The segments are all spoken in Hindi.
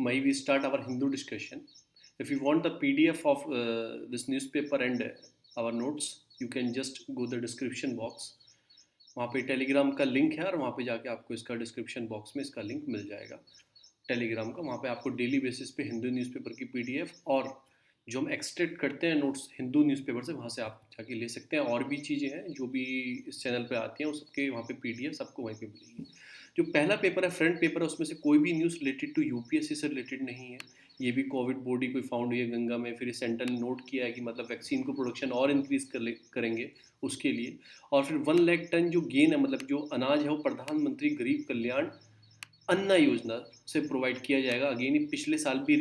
May we start our Hindu discussion. If you want the PDF of this newspaper and our notes, you can just go the description box. वहाँ पे टेलीग्राम का लिंक है और वहाँ पे जाके आपको इसका डिस्क्रिप्शन बॉक्स में इसका लिंक मिल जाएगा टेलीग्राम का। वहाँ पे आपको डेली बेसिस पे हिंदू न्यूज़पेपर की PDF और जो हम एक्सट्रैक्ट करते हैं नोट्स हिंदू न्यूज़पेपर से, वहाँ से आप जाके ले सकते हैं। और भी चीज़ें हैं जो भी इस चैनल पे आती हैं, उस सबके वहाँ पे PDF सबको वहीं पे मिलेगी। जो पहला पेपर है, फ्रंट पेपर है, उसमें से कोई भी न्यूज़ रिलेटेड टू यूपीएससी से रिलेटेड नहीं है। ये भी कोविड बॉडी कोई फाउंड हुई है गंगा में, फिर सेंटर ने नोट किया है कि मतलब वैक्सीन को प्रोडक्शन और इंक्रीज करेंगे उसके लिए। और फिर 1 लाख टन जो गेन है, मतलब जो अनाज है, वो प्रधानमंत्री गरीब कल्याण अन्न योजना से प्रोवाइड किया जाएगा। अगेन ये पिछले साल भी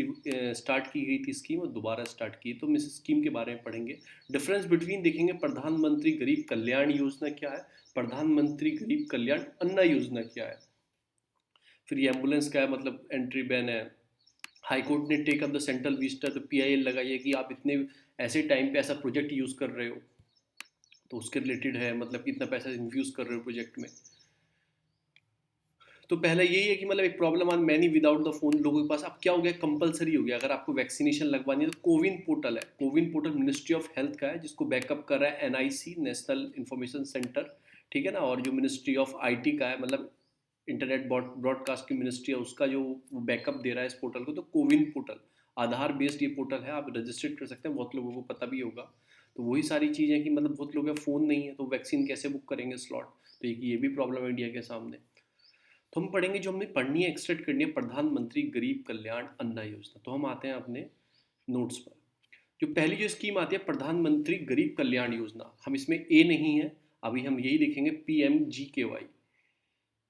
स्टार्ट की गई थी स्कीम और दोबारा स्टार्ट की, तो हम इस स्कीम के बारे में पढ़ेंगे। डिफरेंस बिटवीन देखेंगे, प्रधानमंत्री गरीब कल्याण योजना क्या है, प्रधानमंत्री गरीब कल्याण अन्न योजना क्या है। फिर ये एम्बुलेंस का है, मतलब एंट्री बैन है। हाई कोर्ट ने take up the central visitor, तो PIL लगाई है कि आप इतने ऐसे टाइम पे ऐसा प्रोजेक्ट यूज़ कर रहे हो, तो उसके रिलेटेड है, मतलब कितना पैसा इन्फ्यूज़ कर रहे हो प्रोजेक्ट में। तो पहला यही है कि मतलब एक problem on many without the phone, लोगों के पास अब क्या हो गया, कंपलसरी हो गया। अगर आपको वैक्सीनेशन लगवानी है तो कोविन पोर्टल है, CoWIN portal ministry of health का है, जिसको बैकअप कर रहा है NIC, नेशनल इंफॉर्मेशन सेंटर, ठीक है ना। और जो मिनिस्ट्री ऑफ IT का है, मतलब इंटरनेट ब्रॉडकास्ट की मिनिस्ट्री है, उसका जो बैकअप दे रहा है इस पोर्टल को, तो कोविन पोर्टल आधार बेस्ड ये पोर्टल है, आप रजिस्टर्ड कर सकते हैं। बहुत लोगों को पता भी होगा। तो वही सारी चीज़ें कि मतलब बहुत लोगों का फ़ोन नहीं है, तो वैक्सीन कैसे बुक करेंगे स्लॉट, तो ये भी प्रॉब्लम है इंडिया के सामने। तो हम पढ़ेंगे, जो हमने पढ़नी है, एक्सट्रैक्ट करनी है, प्रधानमंत्री गरीब कल्याण अन्न योजना। तो हम आते हैं अपने नोट्स पर। जो पहली जो स्कीम आती है, प्रधानमंत्री गरीब कल्याण योजना, हम इसमें ए नहीं है, अभी हम यही लिखेंगे PMGKY।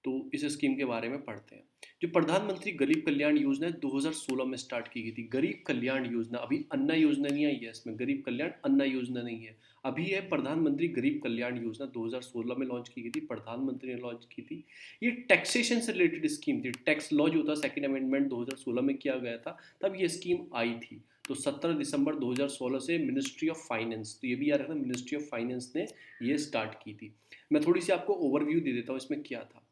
तो इस स्कीम के बारे में पढ़ते हैं। जो प्रधानमंत्री गरीब कल्याण योजना है, 2016 में स्टार्ट की गई थी। गरीब कल्याण योजना, अभी अन्न योजना नहीं आई है इसमें, गरीब कल्याण अन्न योजना नहीं है, अभी है प्रधानमंत्री गरीब कल्याण योजना। 2016 में लॉन्च की गई थी, प्रधानमंत्री ने लॉन्च की थी। ये टैक्सेशन से रिलेटेड स्कीम थी। टैक्स लॉ जो था, सेकेंड अमेंडमेंट 2016 में किया गया था, तब ये स्कीम आई थी। तो 17 दिसंबर 2016 से मिनिस्ट्री ऑफ फाइनेंस, तो ये भी याद रखना, मिनिस्ट्री ऑफ फाइनेंस ने ये स्टार्ट की थी। मैं थोड़ी सी आपको ओवरव्यू दे देता हूँ इसमें क्या था।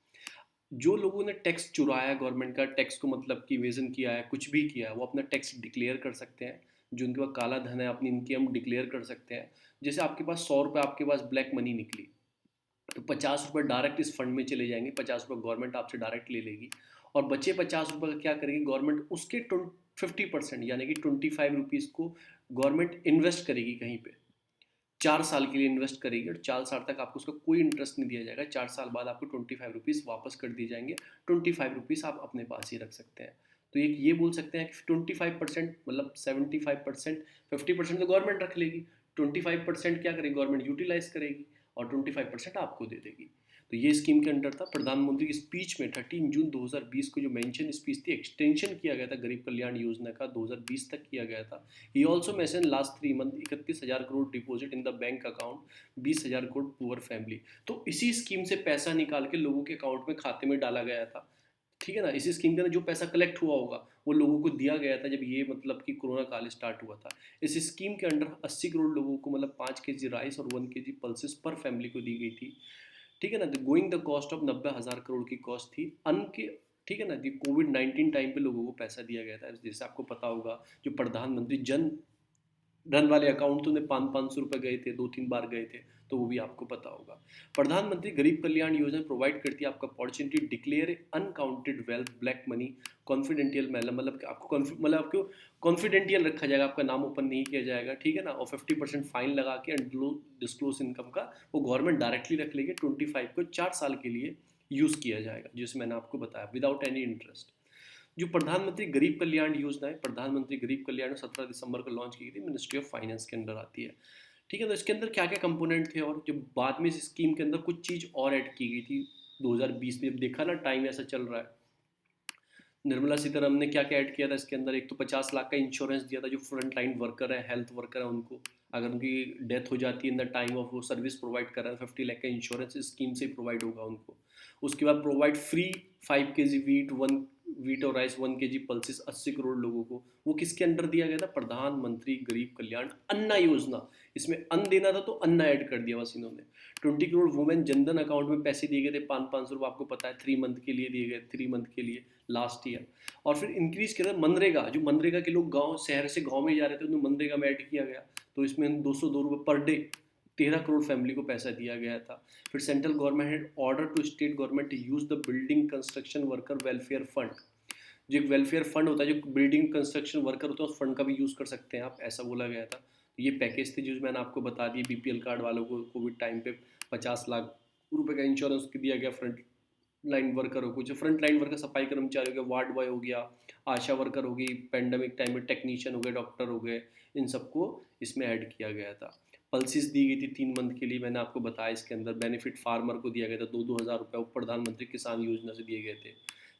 जो लोगों ने टैक्स चुराया गवर्नमेंट का, टैक्स को मतलब कि इवेजन किया है, कुछ भी किया है, वो अपना टैक्स डिक्लेयर कर सकते हैं। जो उनके पास काला धन है, अपनी इनकम डिक्लेयर कर सकते हैं। जैसे आपके पास 100 रुपये आपके पास ब्लैक मनी निकली, तो 50 रुपये डायरेक्ट इस फंड में चले जाएंगे, 50 रुपये गवर्नमेंट आपसे डायरेक्ट ले लेगी। और बचे 50 रुपये का क्या करेगी गवर्नमेंट, उसके 50% यानी कि 25 रुपीज़ को गवर्नमेंट इन्वेस्ट करेगी कहीं पे, 4 साल के लिए इन्वेस्ट करेगी, और 4 साल तक आपको उसका कोई इंटरेस्ट नहीं दिया जाएगा। 4 साल बाद आपको 25 रुपीज़ वापस कर दिए जाएंगे। 25 रुपीज़ आप अपने पास ही रख सकते हैं। तो ये बोल सकते हैं कि 25%, मतलब 75%, 50% तो गवर्नमेंट रख लेगी, 25% क्या करेगी गवर्नमेंट, यूटिलाइज करेगी, और 25% आपको दे देगी। तो ये स्कीम के अंडर था। प्रधानमंत्री की स्पीच में 13 जून 2020 को जो मेंशन स्पीच थी, एक्सटेंशन किया गया था गरीब कल्याण योजना का, 2020 तक किया गया था। He also mention last 3 month 31,000 crore deposit in the bank account, 20,000 crore poor family. तो इसी स्कीम से पैसा निकाल के लोगों के अकाउंट में खाते में डाला गया था, ठीक है ना। इसी स्कीम के अंदर जो पैसा कलेक्ट हुआ होगा वो लोगों को दिया गया था, जब ये मतलब कि कोरोना काल स्टार्ट हुआ था। इस स्कीम के अंडर 80 करोड़ लोगों को, मतलब 5 kg राइस और 1 kg पल्सेस पर फैमिली को दी गई थी, ठीक है ना। तो going the cost of 90,000 crore की कॉस्ट थी अन के, ठीक है ना। कोविड-19 टाइम पे लोगों को पैसा दिया गया था। जैसे आपको पता होगा, जो प्रधानमंत्री जन धन वाले अकाउंट तो उन्हें 500-500 रुपये गए थे, 2-3 बार गए थे, तो वो भी आपको पता होगा। प्रधानमंत्री गरीब कल्याण योजना प्रोवाइड करती है आपका opportunity declare unaccounted wealth black money confidential, मतलब कि आपको मतलब आपको कॉन्फिडेंटियल रखा जाएगा, आपका नाम ओपन नहीं किया जाएगा, ठीक है ना। और 50% फाइन लगा के डिस्क्लोज इनकम का वो गवर्नमेंट डायरेक्टली रख लेगी। 25 को 4 साल के लिए यूज़ किया जाएगा, जिसमें मैंने आपको बताया, विदाउट एनी इंटरेस्ट। जो प्रधानमंत्री गरीब कल्याण योजना है, प्रधानमंत्री गरीब कल्याण 17 दिसंबर को लॉन्च की गई थी, मिनिस्ट्री ऑफ फाइनेंस के अंडर आती है, ठीक है। तो इसके अंदर क्या क्या कंपोनेंट थे, और जो बाद में इस स्कीम के अंदर कुछ चीज़ और ऐड की गई थी 2020 में। जब देखा ना टाइम ऐसा चल रहा है, निर्मला सीतारमन ने क्या क्या ऐड किया था इसके अंदर। एक तो 50 लाख का इंश्योरेंस दिया था, जो फ्रंट लाइन वर्कर है, हेल्थ वर्कर है, उनको अगर उनकी डेथ हो जाती है इन द टाइम ऑफ, वो सर्विस प्रोवाइड कर रहा है, 50 लाख का इंश्योरेंस इस स्कीम से प्रोवाइड होगा उनको। उसके बाद provide free 5 kg wheat, wheat और राइस 1 kg, पल्सेस 80 करोड़ लोगों को, वो किसके अंडर दिया गया था? प्रधानमंत्री गरीब कल्याण अन्न योजना। इसमें अन्न देना था तो अन्न ऐड कर दिया बस इन्होंने। 20 करोड़ वुमेन जनधन अकाउंट में पैसे दिए गए थे, 500 आपको पता है 3 मंथ के लिए दिए गए, 3 मंथ के लिए लास्ट ईयर। और फिर इंक्रीज किया था मनरेगा, जो मनरेगा के लोग गाँव शहर से गाँव में जा रहे थे उन्हें मनरेगा में ऐड किया गया, तो इसमें 202 रुपये पर डे 13 करोड़ फैमिली को पैसा दिया गया था। फिर central government had order to state government to use the building construction worker welfare fund. जो एक वेलफेयर फंड होता है, जो बिल्डिंग कंस्ट्रक्शन वर्कर होता है, उस फंड का भी यूज़ कर सकते हैं आप, ऐसा बोला गया था। तो ये पैकेज थे जो मैंने आपको बता दिए। बीपीएल कार्ड वालों को कोविड टाइम पे 50 लाख रुपए का इंश्योरेंस दिया गया फ्रंट लाइन वर्करों को, जो फ्रंट लाइन वर्कर सफाई कर्मचारी हो गया, वार्ड बॉय हो गया, आशा वर्कर हो गई, पेंडेमिक टाइम में टेक्नीशियन हो गए, डॉक्टर हो गए, इन सबको इसमें ऐड किया गया था। पल्सिस दी गई थी 3 मंथ के लिए, मैंने आपको बताया। इसके अंदर बेनिफिट फार्मर को दिया गया था, 2-2 हज़ार रुपये प्रधानमंत्री किसान योजना से दिए गए थे।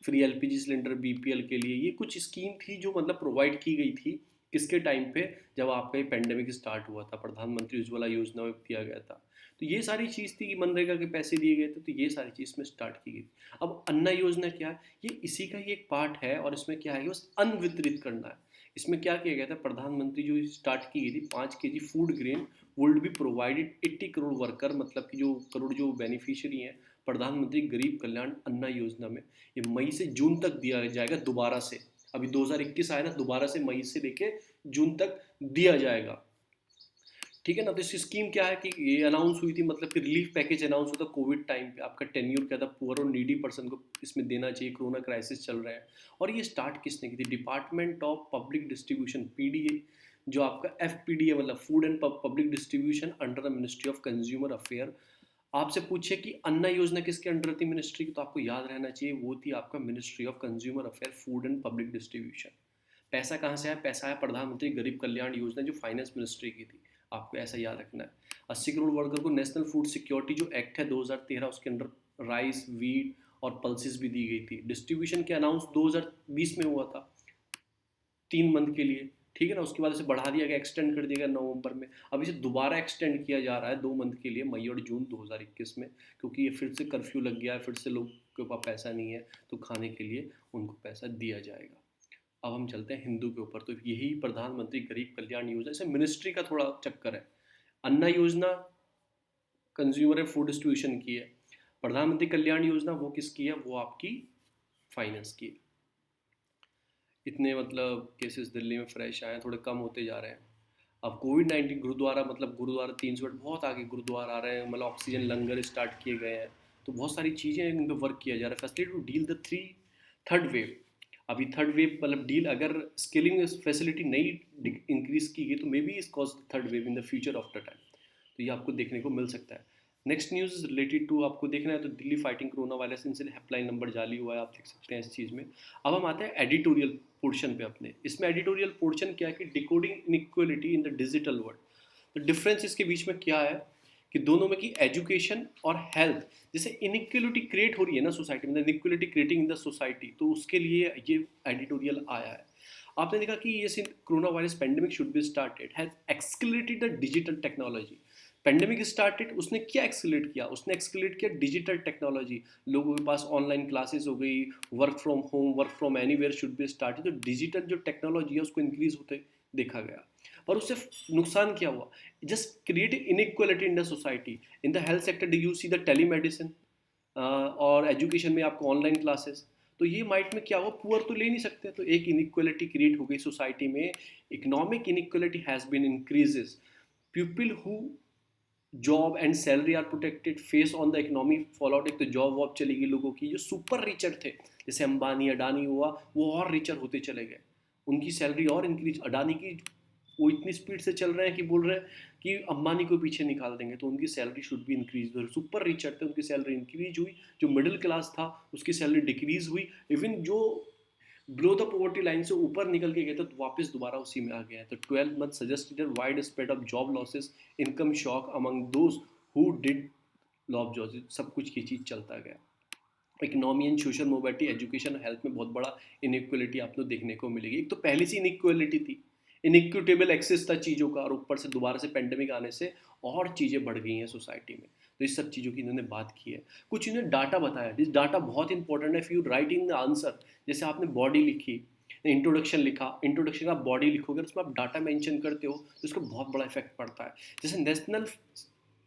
फ्री एलपीजी सिलेंडर बीपीएल के लिए, ये कुछ स्कीम थी जो मतलब प्रोवाइड की गई थी किसके टाइम पे? जब आपका ये पेंडेमिक स्टार्ट हुआ था, प्रधानमंत्री उज्ज्वला योजना में दिया गया था। तो ये सारी चीज़ थी कि मनरेगा के पैसे दिए गए थे, तो ये सारी चीज़ में स्टार्ट की गई। अब अन्न योजना क्या है? ये इसी का ही एक पार्ट है, और इसमें क्या है कि बस अन्न वितरित करना है। इसमें क्या किया गया था? प्रधानमंत्री जो स्टार्ट की गई थी, 5 kg food grain would be provided 80 crore worker, मतलब कि जो करोड़ जो बेनिफिशियरी हैं प्रधानमंत्री गरीब कल्याण अन्न योजना में, ये मई से जून तक दिया जाएगा दोबारा से। अभी 2021 आया ना, दोबारा से मई से लेके जून तक दिया जाएगा, ठीक है ना। तो इस स्कीम क्या है कि ये अनाउंस हुई थी, मतलब कि रिलीफ पैकेज अनाउंस हुआ था कोविड टाइम पे। आपका टेन्योर क्या था? पुअर और नीडी पर्सन को इसमें देना चाहिए, कोरोना क्राइसिस चल रहा है। और ये स्टार्ट किसने की थी? Department of public distribution, PDA, जो आपका एफपीडीए मतलब food and public distribution under the ministry of consumer affair. आपसे पूछे कि अन्न योजना किसके अंडर थी मिनिस्ट्री की, तो आपको याद रहना चाहिए वो थी आपका ministry of consumer affair, food and public distribution. पैसा कहाँ से आया? पैसा आया प्रधानमंत्री गरीब कल्याण योजना, जो फाइनेंस मिनिस्ट्री की थी। आपको ऐसा याद रखना है। 80 करोड़ वर्कर को नेशनल फूड सिक्योरिटी जो एक्ट है 2013, उसके अंडर राइस, वीट और पल्सेस भी दी गई थी। डिस्ट्रीब्यूशन के अनाउंस 2020 में हुआ था 3 मंथ के लिए, ठीक है ना। उसके बाद इसे बढ़ा दिया गया, एक्सटेंड कर दिया गया नवंबर में। अब इसे दोबारा एक्सटेंड किया जा रहा है 2 मंथ के लिए, मई और जून 2021 में, क्योंकि ये फिर से कर्फ्यू लग गया है, फिर से लोग के पास पैसा नहीं है, तो खाने के लिए उनको पैसा दिया जाएगा। अब हम चलते हैं हिंदू के ऊपर। तो यही प्रधानमंत्री गरीब कल्याण योजना, इसे मिनिस्ट्री का थोड़ा चक्कर है। अन्न योजना कंज्यूमर एंड फूड डिस्ट्रीब्यूशन की है, प्रधानमंत्री कल्याण योजना वो किसकी है? वो आपकी फाइनेंस की है। इतने मतलब केसेस दिल्ली में फ्रेश आए हैं, थोड़े कम होते जा रहे हैं। अब कोविड-19 गुरुद्वारा, मतलब गुरुद्वारा 300 बेड बहुत आगे गुरुद्वारा आ रहे हैं, मतलब ऑक्सीजन लंगर स्टार्ट किए गए हैं। तो बहुत सारी चीज़ें हैं, इन पे वर्क किया जा रहा है। Facility to deal the third wave. अभी थर्ड वेव मतलब डील, अगर स्केलिंग फैसिलिटी नहीं इंक्रीज की गई तो may be is cause third wave in the future of the time. तो ये आपको देखने को मिल सकता है। नेक्स्ट न्यूज़ रिलेटेड टू आपको देखना है तो Delhi fighting corona virus incident helpline number जारी हुआ है, आप देख सकते हैं इस चीज़ में। अब हम आते हैं एडिटोरियल पोर्शन पे अपने। इसमें एडिटोरियल पोर्शन क्या है कि decoding inequality in the digital world. तो डिफरेंस इसके बीच में क्या है कि दोनों में की एजुकेशन और हेल्थ, जैसे इनइक्वालिटी क्रिएट हो रही है ना सोसाइटी में, inequality creating in the society, तो उसके लिए ये एडिटोरियल आया है। आपने देखा कि ये corona virus pandemic should be started has accelerated the digital technology. Pandemic started, उसने क्या एक्सक्लेरेट किया? उसने एक्सक्लेरेट किया डिजिटल टेक्नोलॉजी। लोगों के पास ऑनलाइन क्लासेस हो गई, work from home, work from anywhere should be started. तो डिजिटल जो टेक्नोलॉजी है उसको इंक्रीज होते देखा गया। पर उससे नुकसान क्या हुआ? Just create inequality in the society. In the health sector do you see the telemedicine, और एजुकेशन में आपको ऑनलाइन क्लासेस। तो ये माइट में क्या हुआ? पुअर तो ले नहीं सकते, तो एक इनइक्वालिटी क्रिएट हो गई सोसाइटी में। Economic inequality has been increases. People who job and salary are protected face on the economy fall out. एक तो जॉब वॉब चली गई लोगों की, जो सुपर रिचर थे जैसे अंबानी अडानी हुआ, वो और रिचर होते चले गए, उनकी सैलरी और इंक्रीज। अडानी की वो इतनी स्पीड से चल रहे हैं कि बोल रहे हैं कि अंबानी को पीछे निकाल देंगे, तो उनकी सैलरी शुड भी इंक्रीज। जो सुपर रिचर थे उनकी सैलरी इंक्रीज हुई, जो मिडिल क्लास था उसकी सैलरी डिक्रीज हुई, इवन जो बिलो द पॉवर्टी लाइन से ऊपर निकल के गए थे तो वापस दोबारा उसी में आ गया है। तो 12 month suggested wide spread of job losses, income shock among those who did lobe job, सब कुछ की चीज़ चलता गया। Economy and social mobility, education और हेल्थ में बहुत बड़ा इनइक्वालिटी आपको देखने को मिलेगी। एक तो पहले से इनइक्वालिटी थी, इनइक्विटेबल एक्सेस था चीज़ों का, और ऊपर से दोबारा से पेंडेमिक आने से और चीज़ें बढ़ गई हैं सोसाइटी में। तो इस सब चीज़ों की इन्होंने बात की है। कुछ इन्होंने डाटा बताया, इस डाटा बहुत इंपॉर्टेंट है। If you writing the answer, जैसे आपने बॉडी लिखी, इंट्रोडक्शन लिखा, इंट्रोडक्शन का बॉडी लिखोगे, उसमें आप डाटा मेंशन करते हो तो उसका बहुत बड़ा इफेक्ट पड़ता है। जैसे नेशनल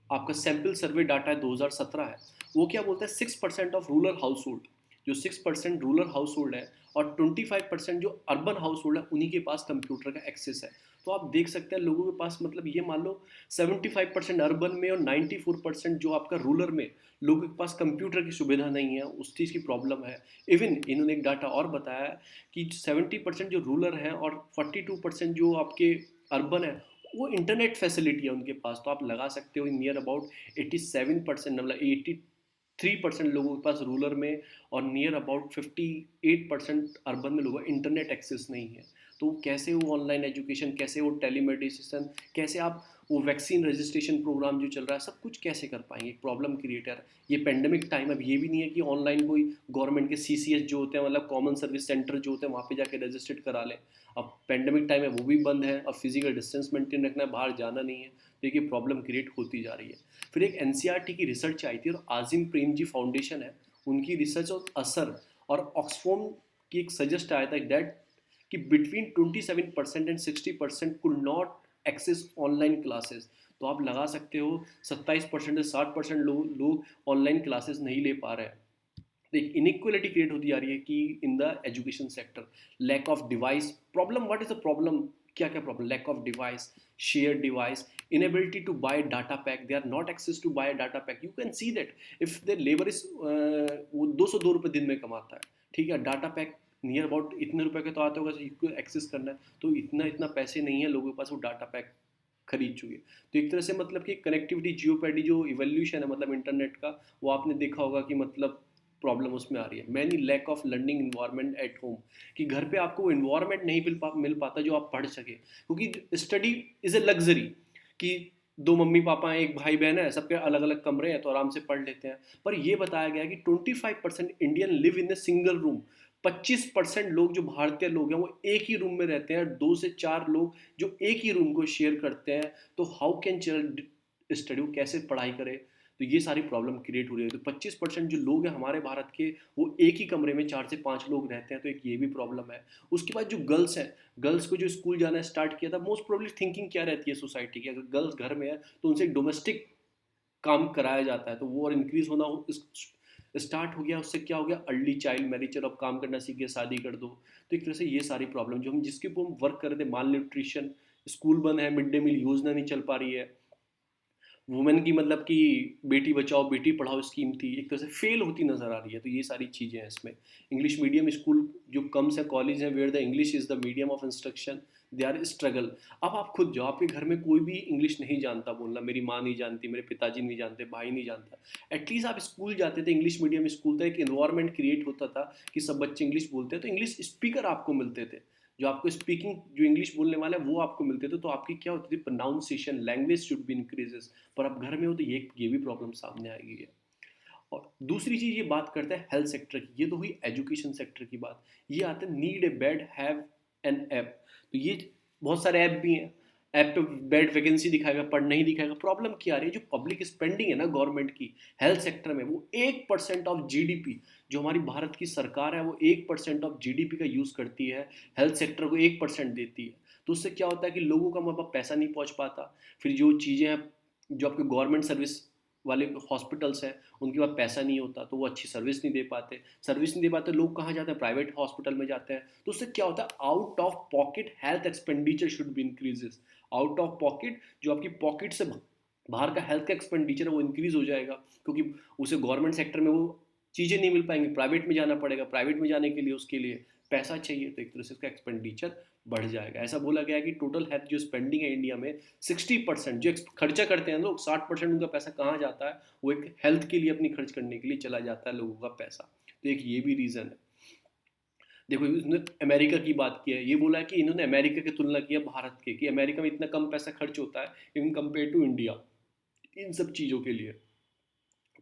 आपका सैम्पल सर्वे डाटा है 2017 है, वो क्या बोलता है 6% ऑफ रूरल हाउस होल्ड, जो 6% रूरल हाउस होल्ड है और 25% जो अर्बन हाउस होल्ड है, उन्हीं के पास कंप्यूटर का एक्सेस है। तो आप देख सकते हैं लोगों के पास, मतलब ये मान लो 75% अर्बन में और 94% जो आपका रूरल में लोगों के पास कंप्यूटर की सुविधा नहीं है, उस चीज़ की प्रॉब्लम है। इवन इन्होंने एक डाटा और बताया कि 70% जो रूरल हैं और 42% जो आपके अर्बन है, वो इंटरनेट फैसिलिटी है उनके पास। तो आप लगा सकते हो नियर अबाउट 87%, मतलब 83% लोगों के पास रूरल में और नियर अबाउट 58% अर्बन में लोगों का इंटरनेट एक्सेस नहीं है। तो कैसे वो ऑनलाइन एजुकेशन, कैसे वो टेलीमेडिसिन, कैसे आप वो वैक्सीन रजिस्ट्रेशन प्रोग्राम जो चल रहा है, सब कुछ कैसे कर पाएंगे? एक प्रॉब्लम क्रिएटर। ये पेंडेमिक टाइम, अब ये भी नहीं है कि ऑनलाइन कोई गवर्नमेंट के सीसीएस जो होते हैं, मतलब कॉमन सर्विस सेंटर जो होते हैं, वहाँ पे जाके रजिस्टर्ड करा लें। अब पेंडेमिक टाइम है, वो भी बंद है, अब फिजिकल डिस्टेंस मेंटेन रखना है, बाहर जाना नहीं है, तो ये प्रॉब्लम क्रिएट होती जा रही है। फिर एक एनसीईआरटी की रिसर्च आई थी और आजिम प्रेमजी फाउंडेशन है, उनकी रिसर्च और असर और ऑक्सफोम की एक सजेस्ट आया था डेट कि between 27% and 60% could not access online classes. तो आप लगा सकते हो 27% से 60% लोग ऑनलाइन क्लासेस नहीं ले पा रहे हैं। एक इनइक्वलिटी क्रिएट होती जा रही है कि in the education sector, lack of device problem. What is the problem? क्या क्या problem? Lack of device, share device, inability to buy data pack, they are not access to buy data pack. You can see that if the labour is, वो 202 रुपये दिन में कमाता है, ठीक है, डाटा पैक नियर अबाउट इतने रुपए के तो आते होगा, एक्सेस करना है तो इतना इतना पैसे नहीं है लोगों के पास वो डाटा पैक खरीद चुके। तो एक तरह से मतलब कि कनेक्टिविटी जियोपैडी जो इवोल्यूशन है, मतलब इंटरनेट का, वो आपने देखा होगा कि मतलब प्रॉब्लम उसमें आ रही है। Many lack of learning environment at home, कि घर पे आपको वो इन्वायरमेंट नहीं मिल पाता जो आप पढ़ सके, क्योंकि स्टडी इज़ ए लग्जरी, कि दो मम्मी पापा हैं, एक भाई बहन है, सबके अलग अलग कमरे हैं तो आराम से पढ़ लेते हैं। पर ये बताया गया कि 25% Indian live in a single room. 25% लोग जो भारतीय लोग हैं वो एक ही रूम में रहते हैं, 2 से 4 लोग जो एक ही रूम को शेयर करते हैं। तो हाउ कैन चाइल्ड स्टडी, कैसे पढ़ाई करे? तो ये सारी प्रॉब्लम क्रिएट हो रही है। तो 25% जो लोग हैं हमारे भारत के, वो एक ही कमरे में 4 से 5 लोग रहते हैं, तो एक ये भी प्रॉब्लम है। उसके बाद जो गर्ल्स हैं, गर्ल्स को जो स्कूल जाना स्टार्ट किया था, मोस्ट प्रोबेबली थिंकिंग क्या रहती है सोसाइटी की, अगर गर्ल्स घर में है तो उनसे डोमेस्टिक काम कराया जाता है, तो वो और इंक्रीज होना स्टार्ट हो गया। उससे क्या हो गया? अर्ली चाइल्ड मैरिज, अब काम करना सीख गया, शादी कर दो। तो एक तरह से ये सारी प्रॉब्लम जो हम जिसके ऊपर हम वर्क कर रहे थे, माल न्यूट्रिशन, स्कूल बंद है, मिड डे मील योजना नहीं चल पा रही है, वुमेन की मतलब कि बेटी बचाओ बेटी पढ़ाओ स्कीम थी, एक तरह से फेल होती नज़र आ रही है। तो ये सारी चीज़ें हैं इसमें। इंग्लिश मीडियम स्कूल जो कम से कॉलेज हैं where the English is the medium of instruction, they are struggle. अब आप खुद जाओ, आपके घर में कोई भी इंग्लिश नहीं जानता बोलना, मेरी माँ नहीं जानती, मेरे पिताजी नहीं जानते, भाई नहीं जानता, एटलीस्ट आप स्कूल जाते थे, इंग्लिश मीडियम स्कूल था, एक इन्वायरमेंट क्रिएट होता था कि सब बच्चे इंग्लिश बोलते हैं, तो इंग्लिश स्पीकर आपको मिलते थे, जो आपको स्पीकिंग जो इंग्लिश बोलने वाले हैं वो आपको मिलते थे, तो आपकी क्या होती थी? Pronunciation, language should be increases. पर अब घर में हो तो ये भी प्रॉब्लम सामने आएगी है। और दूसरी चीज ये बात करते हैं हेल्थ सेक्टर की, ये तो हुई एजुकेशन सेक्टर की बात। ये आते हैं need a bed have an app. तो ये बहुत सारे ऐप भी हैं, ऐप पे बेड वैकेंसी दिखाएगा पर नहीं दिखाएगा। प्रॉब्लम क्या आ रही है? जो पब्लिक स्पेंडिंग है ना गवर्नमेंट की हेल्थ सेक्टर में, वो 1% ऑफ जीडीपी, जो हमारी भारत की सरकार है वो 1% ऑफ जीडीपी का यूज करती है, हेल्थ सेक्टर को 1% देती है। तो उससे क्या होता है कि लोगों का वहाँ पर पैसा नहीं पहुँच पाता। फिर जो चीज़ें हैं, जो आपके गवर्नमेंट सर्विस वाले हॉस्पिटल्स हैं, उनके पास पैसा नहीं होता तो वो अच्छी सर्विस नहीं दे पाते। सर्विस नहीं दे पाते, लोग कहाँ जाते हैं? प्राइवेट हॉस्पिटल में जाते हैं। तो उससे क्या होता है? Out of pocket health expenditure should be increases. Out of pocket, जो आपकी पॉकेट से बाहर का हेल्थ का एक्सपेंडिचर है वो इंक्रीज हो जाएगा, क्योंकि उसे गवर्नमेंट सेक्टर में वो चीज़ें नहीं मिल पाएंगी, प्राइवेट में जाना पड़ेगा। प्राइवेट में जाने के लिए उसके लिए पैसा चाहिए, तो एक तरह से उसका एक्सपेंडिचर बढ़ जाएगा। ऐसा बोला गया है कि टोटल हेल्थ जो स्पेंडिंग है इंडिया में, 60% जो खर्चा करते हैं लोग, 60% उनका पैसा कहाँ जाता है? वो एक हेल्थ के लिए अपनी खर्च करने के लिए चला जाता है लोगों का पैसा। तो एक ये भी रीज़न है। देखो इसने अमेरिका की बात की है, ये बोला है कि इन्होंने अमेरिका की तुलना की है भारत के, कि अमेरिका में इतना कम पैसा खर्च होता है इन कंपेयर टू इंडिया इन सब चीज़ों के लिए।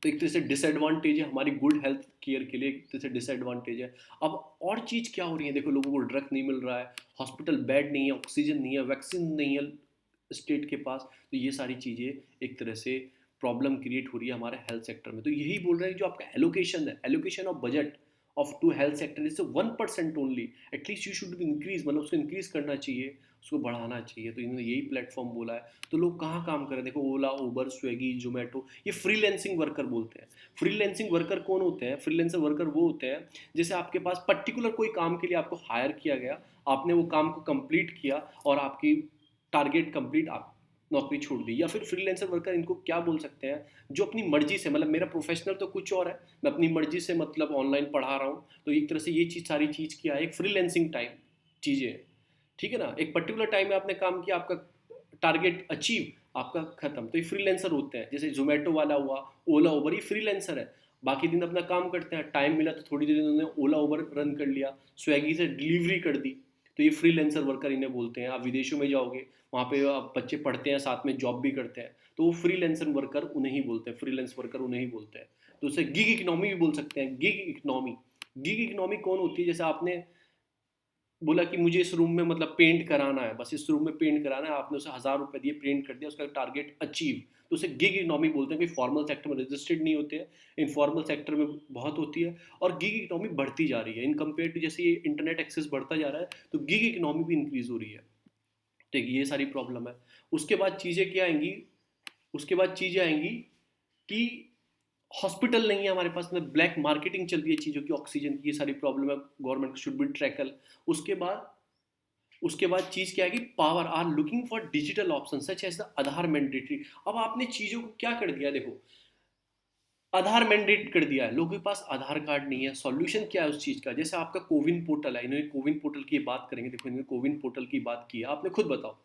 तो एक तरह से डिसएडवांटेज है हमारी गुड हेल्थ केयर के लिए, एक तरह से डिसएडवांटेज है। अब और चीज़ क्या हो रही है? देखो लोगों को ड्रग नहीं मिल रहा है, हॉस्पिटल बेड नहीं है, ऑक्सीजन नहीं है, वैक्सीन नहीं है स्टेट के पास। तो ये सारी चीज़ें एक तरह से प्रॉब्लम क्रिएट हो रही है हमारे हेल्थ सेक्टर में। तो यही बोल रहे हैं जो आपका एलोकेशन है, allocation of budget of to health sector is 1% only, at least you should be increase, मतलब उसको इंक्रीज करना चाहिए, उसको बढ़ाना चाहिए। तो इन्होंने यही प्लेटफॉर्म बोला है। तो लोग कहाँ काम कर रहे हैं? देखो ओला, उबर, स्विगी, जोमेटो, ये फ्रीलैंसिंग वर्कर बोलते हैं। फ्रीलैंसिंग वर्कर कौन होते हैं? फ्रीलैंसर वर्कर वो होते हैं जैसे आपके पास पर्टिकुलर कोई काम के लिए आपको हायर किया गया, आपने वो काम को कंप्लीट किया और आपकी टारगेट कंप्लीट, आप नौकरी छोड़ दी। या फिर फ्रीलैंसर वर्कर इनको क्या बोल सकते हैं? जो अपनी मर्जी से, मतलब मेरा प्रोफेशनल तो कुछ और है, मैं अपनी मर्जी से मतलब ऑनलाइन पढ़ा रहा हूँ, तो एक तरह से ये चीज़, सारी चीज़ क्या है, एक फ्रीलैंसिंग टाइम चीज़ें हैं, ठीक है ना। एक पर्टिकुलर टाइम में आपने काम किया, आपका टारगेट अचीव, आपका खत्म। तो ये फ्रीलैंसर होते हैं। जैसे जोमेटो वाला हुआ, ओला उबर, ये फ्रीलैंसर है। बाकी दिन अपना काम करते हैं, टाइम मिला तो थोड़ी देर इन्होंने ओला उबर रन कर लिया, स्विगी से डिलीवरी कर दी। तो ये फ्रीलैंसर वर्कर इन्हें बोलते हैं। आप विदेशों में जाओगे, वहाँ पे आप बच्चे पढ़ते हैं, साथ में जॉब भी करते हैं, तो वो फ्रीलैंसर वर्कर उन्हें ही बोलते हैं, फ्रीलैंस वर्कर उन्हें ही बोलते हैं। तो उसे गिग इकोनॉमी भी बोल सकते हैं, गिग इकोनॉमी। गिग इकोनॉमी कौन होती है? जैसे आपने बोला कि मुझे इस रूम में मतलब पेंट कराना है, बस इस रूम में पेंट कराना है, आपने उसे 1,000 रुपये दिए, पेंट कर दिया, उसका टारगेट अचीव। तो उसे गिग इकोनॉमी बोलते हैं। कोई फॉर्मल सेक्टर में रजिस्टर्ड नहीं होते हैं, इनफॉर्मल सेक्टर में बहुत होती है। और गिग इकोनॉमी बढ़ती जा रही है इन कंपेयर टू, जैसे ये इंटरनेट एक्सेस बढ़ता जा रहा है, तो गिग इकोनॉमी भी इंक्रीज हो रही है। ठीक, ये सारी प्रॉब्लम है। उसके बाद चीज़ें क्या आएंगी? उसके बाद चीज़ें आएंगी कि हॉस्पिटल नहीं है हमारे पास में, ब्लैक मार्केटिंग चल रही है चीज़ों की, ऑक्सीजन की, ये सारी प्रॉब्लम है। Government should be tackle. उसके बाद उसके बाद चीज़ क्या है कि power are looking for digital option such as the Aadhaar mandatory. अब आपने चीज़ों को क्या कर दिया? देखो, आधार मैंडेट कर दिया है, लोगों के पास आधार कार्ड नहीं है। सॉल्यूशन क्या है उस चीज़ का? जैसे आपका कोविन पोर्टल है, इन्होंने कोविन पोर्टल की बात करेंगे। देखो, इन्होंने कोविन पोर्टल की बात की है, आपने खुद बताओ,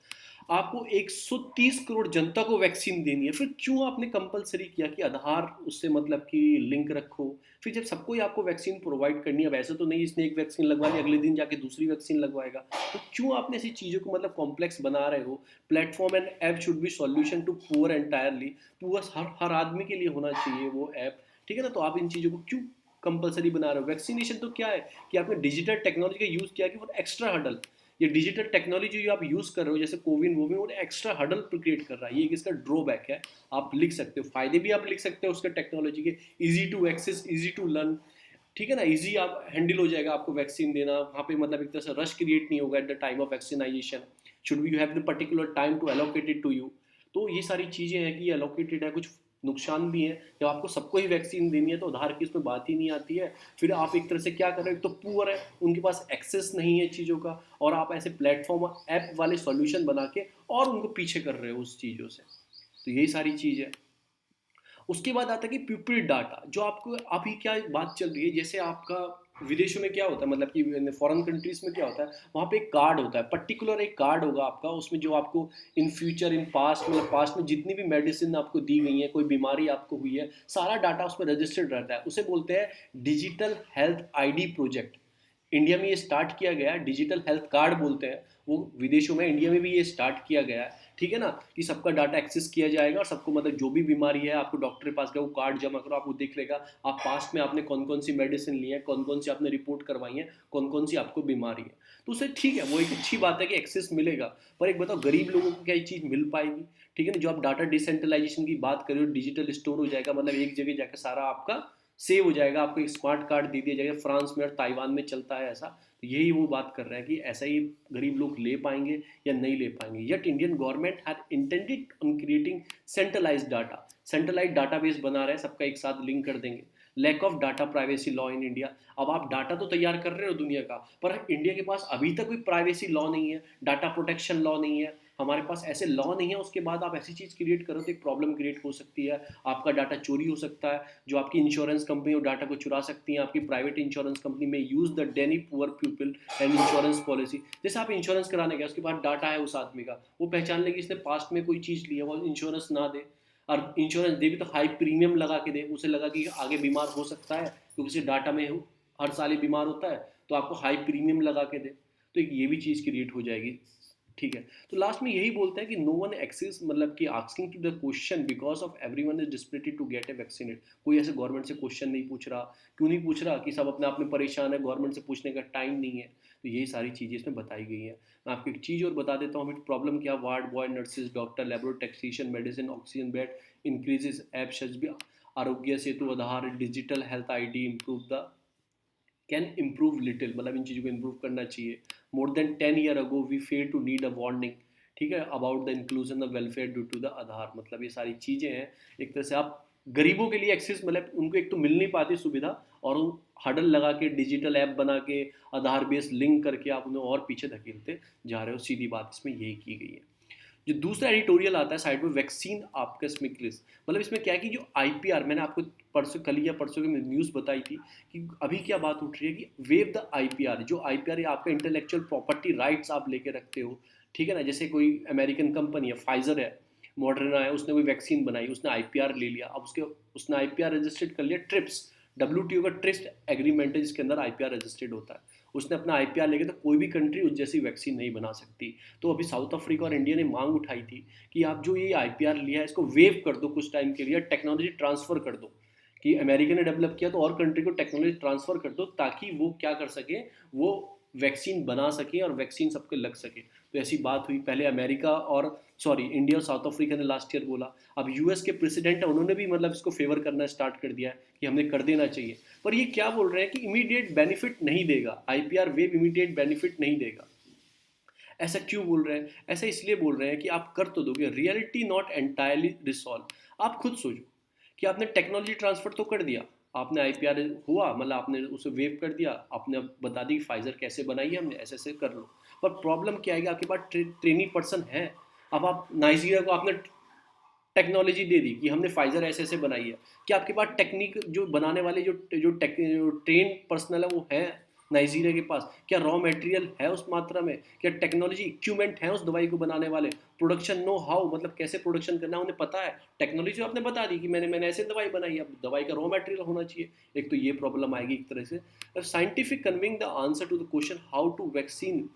आपको 130 करोड़ जनता को वैक्सीन देनी है, फिर क्यों आपने कंपलसरी किया कि आधार उससे मतलब कि लिंक रखो? फिर जब सबको ही आपको वैक्सीन प्रोवाइड करनी है, वैसे तो नहीं, इसने एक वैक्सीन लगवाई, अगले दिन जाके दूसरी वैक्सीन लगवाएगा, तो क्यों आपने ऐसी चीज़ों को मतलब कॉम्प्लेक्स बना रहे हो? Platform and app should be solution to poor entirely. Poor हर आदमी के लिए होना चाहिए वो ऐप, ठीक है ना। तो आप इन चीज़ों को क्यों कंपलसरी बना रहे हो? वैक्सीनेशन तो क्या है कि आपने डिजिटल टेक्नोलॉजी का यूज़ किया कि वो एक्स्ट्रा हर्डल, ये डिजिटल टेक्नोलॉजी जो आप यूज़ कर रहे हो जैसे कोविन वोविन, वो एक्स्ट्रा हर्डल क्रिएट कर रहा है। ये एक इसका ड्रॉबैक है। आप लिख सकते हो, फायदे भी आप लिख सकते हो उसके टेक्नोलॉजी के, easy to access, easy to learn, ठीक है ना, इजी आप हैंडल हो जाएगा आपको वैक्सीन देना। वहाँ पे मतलब एक तरह से रश क्रिएट नहीं होगा at the time of vaccination. Should you have the particular time to allocated to you. तो ये सारी चीज़ें हैं कि ये एलोकेटेड है, कुछ नुकसान भी है। जब आपको सबको ही वैक्सीन देनी है तो उधार की उसमें बात ही नहीं आती है। फिर आप एक तरह से क्या कर रहे हो, तो पुअर है, उनके पास एक्सेस नहीं है चीज़ों का, और आप ऐसे प्लेटफॉर्म ऐप वाले सॉल्यूशन बना के और उनको पीछे कर रहे हो उस चीज़ों से। तो यही सारी चीज़ है। उसके बाद आता है कि प्यूपिल डाटा, जो आपको अभी क्या बात चल रही है, जैसे आपका विदेशों में क्या होता है, मतलब कि फॉरेन कंट्रीज में क्या होता है, वहाँ पे एक कार्ड होता है, पर्टिकुलर एक कार्ड होगा आपका, उसमें जो आपको इन फ्यूचर, इन पास्ट, मतलब पास्ट में जितनी भी मेडिसिन आपको दी गई है, कोई बीमारी आपको हुई है, सारा डाटा उसमें रजिस्टर्ड रहता है। उसे बोलते हैं digital health ID project. India में ये स्टार्ट किया गया है, डिजिटल हेल्थ कार्ड बोलते हैं वो विदेशों में, इंडिया में भी ये स्टार्ट किया गया है, ठीक है ना, कि सबका डाटा एक्सेस किया जाएगा और सबको मतलब जो भी बीमारी है, आपको डॉक्टर के पास गए, वो कार्ड जमा करो, आपको देख लेगा आप पास्ट में आपने कौन कौन सी मेडिसिन ली है, कौन कौन सी आपने रिपोर्ट करवाई है, कौन कौन सी आपको बीमारी है। तो उससे ठीक है, वो एक अच्छी बात है कि एक्सेस मिलेगा। पर एक बताओ, गरीब लोगों को क्या ये चीज़ मिल पाएगी? ठीक है ना। जो आप डाटा डिसेंट्रलाइजेशन की बात कर रहे हो, डिजिटल स्टोर हो जाएगा, मतलब एक जगह जाकर सारा आपका सेव हो जाएगा, आपको एक स्मार्ट कार्ड दे दिया जाएगा। फ्रांस में और ताइवान में चलता है ऐसा। तो यही वो बात कर रहे हैं कि ऐसा ही गरीब लोग ले पाएंगे या नहीं ले पाएंगे। Yet Indian government had intended on creating centralised data, centralised database बना रहे हैं, सबका एक साथ लिंक कर देंगे। Lack of data privacy law in India. अब आप डाटा तो तैयार कर रहे हो दुनिया का, पर इंडिया के पास अभी तक कोई प्राइवेसी लॉ नहीं है, डाटा प्रोटेक्शन लॉ नहीं है, हमारे पास ऐसे लॉ नहीं है। उसके बाद आप ऐसी चीज़ क्रिएट करो तो एक प्रॉब्लम क्रिएट हो सकती है, आपका डाटा चोरी हो सकता है। जो आपकी इंश्योरेंस कंपनी वो डाटा को चुरा सकती हैं। आपकी प्राइवेट इंश्योरेंस कंपनी में use the deny poor people and insurance policy. जैसे आप इंश्योरेंस कराने गए, उसके बाद डाटा है उस आदमी का, वो पहचान लेगी इसने पास्ट में कोई चीज़ ली है, वो इंश्योरेंस ना दे, और इंश्योरेंस देगी तो हाई प्रीमियम लगा के दे, उसे लगा कि आगे बीमार हो सकता है क्योंकि उसे डाटा में हर साल ही बीमार होता है, तो आपको हाई प्रीमियम लगा के दे, तो एक ये भी चीज़ क्रिएट हो जाएगी। ठीक है। तो लास्ट में यही बोलते हैं कि नो वन एक्सेस, मतलब कि asking to the question because of everyone is desperated to get a vaccinate. कोई ऐसे गवर्नमेंट से क्वेश्चन नहीं पूछ रहा। क्यों नहीं पूछ रहा? कि सब अपने आप में परेशान है, गवर्नमेंट से पूछने का टाइम नहीं है। तो यही सारी चीज़ें इसमें बताई गई हैं। मैं आपको एक चीज़ और बता देता हूँ, अभी प्रॉब्लम क्या, ward boy, nurses, doctor, laboratory technician, medicine, oxygen bed increases, app such भी Aarogya Setu, Aadhaar, digital health ID improve the can improve little, मतलब इन चीज़ों को इम्प्रूव करना चाहिए। More than 10 year ago we fail to need a warning, ठीक है, about the inclusion of welfare due to the Aadhaar. मतलब ये सारी चीज़ें हैं, एक तरह से आप गरीबों के लिए एक्सेस, मतलब उनको एक तो मिल नहीं पाती सुविधा, और उन हडल लगा के डिजिटल ऐप बना के आधार बेस लिंक करके आप उन्हें और पीछे धकेलते जा रहे हो। सीधी बात इसमें यही की गई है। जो दूसरा एडिटोरियल आता है साइड में, वैक्सीन आकस्मिक रिस्क, मतलब इसमें क्या है कि जो आईपीआर, मैंने आपको परसों, कल या परसों की न्यूज़ बताई थी कि अभी क्या बात उठ रही है कि वेव द आईपीआर, जो आईपीआर आपका इंटेलेक्चुअल प्रॉपर्टी राइट्स आप लेके रखते हो, ठीक है ना। जैसे कोई अमेरिकन कंपनी है, फाइजर है, मॉडर्ना है, उसने कोई वैक्सीन बनाई, उसने आईपीआर ले लिया, अब उसने आईपीआर रजिस्टर्ड कर लिया, ट्रिप्स, डब्ल्यूटीओ का ट्रिप्स एग्रीमेंट है जिसके अंदर आईपीआर रजिस्टर्ड होता है। उसने अपना आईपीआर लेके, तो कोई भी कंट्री उस जैसी वैक्सीन नहीं बना सकती। तो अभी साउथ अफ्रीका और इंडिया ने मांग उठाई थी कि आप जो ये आईपीआर लिया है इसको वेव कर दो कुछ टाइम के लिए, टेक्नोलॉजी ट्रांसफर कर दो, कि अमेरिका ने डेवलप किया तो और कंट्री को टेक्नोलॉजी ट्रांसफर कर दो, ताकि वो क्या कर सके, वो वैक्सीन बना सके और वैक्सीन सबके लग सके। तो ऐसी बात हुई, पहले अमेरिका और सॉरी इंडिया और साउथ अफ्रीका ने लास्ट ईयर बोला। अब यूएस के प्रेसिडेंट है, उन्होंने भी मतलब इसको फेवर करना स्टार्ट कर दिया है कि हमने कर देना चाहिए। पर ये क्या बोल रहे हैं कि इमीडिएट बेनिफिट नहीं देगा, आईपीआर वेव इमीडिएट बेनिफिट नहीं देगा। ऐसा क्यों बोल रहे हैं? ऐसा इसलिए बोल रहे हैं कि आप कर तो दोगे, रियलिटी नॉट एंटायरली रिसॉल्व। आप खुद सोचो कि आपने टेक्नोलॉजी ट्रांसफर तो कर दिया, आपने आईपीआर हुआ, मतलब आपने उसे वेव कर दिया, आपने बता दी फाइजर कैसे बनाई है, हमने ऐसे ऐसे कर लो। पर प्रॉब्लम क्या है कि आपके पास ट्रेनिंग पर्सन है। अब आप नाइजीरिया को आपने टेक्नोलॉजी दे दी कि हमने फाइजर ऐसे ऐसे बनाई है, क्या आपके पास टेक्निक, जो बनाने वाले जो ट्रेन पर्सनल है वो है नाइजीरिया के पास? क्या रॉ मटेरियल है उस मात्रा में? क्या टेक्नोलॉजी इक्विपमेंट है उस दवाई को बनाने वाले? प्रोडक्शन नो हाउ, मतलब कैसे प्रोडक्शन करना है उन्हें पता है। टेक्नोलॉजी आपने बता दी कि मैंने मैंने ऐसे दवाई बनाई है, अब दवाई का रॉ मटेरियल होना चाहिए। एक तो ये प्रॉब्लम आएगी एक तरह से। Scientific convincing the answer to the question how to vaccine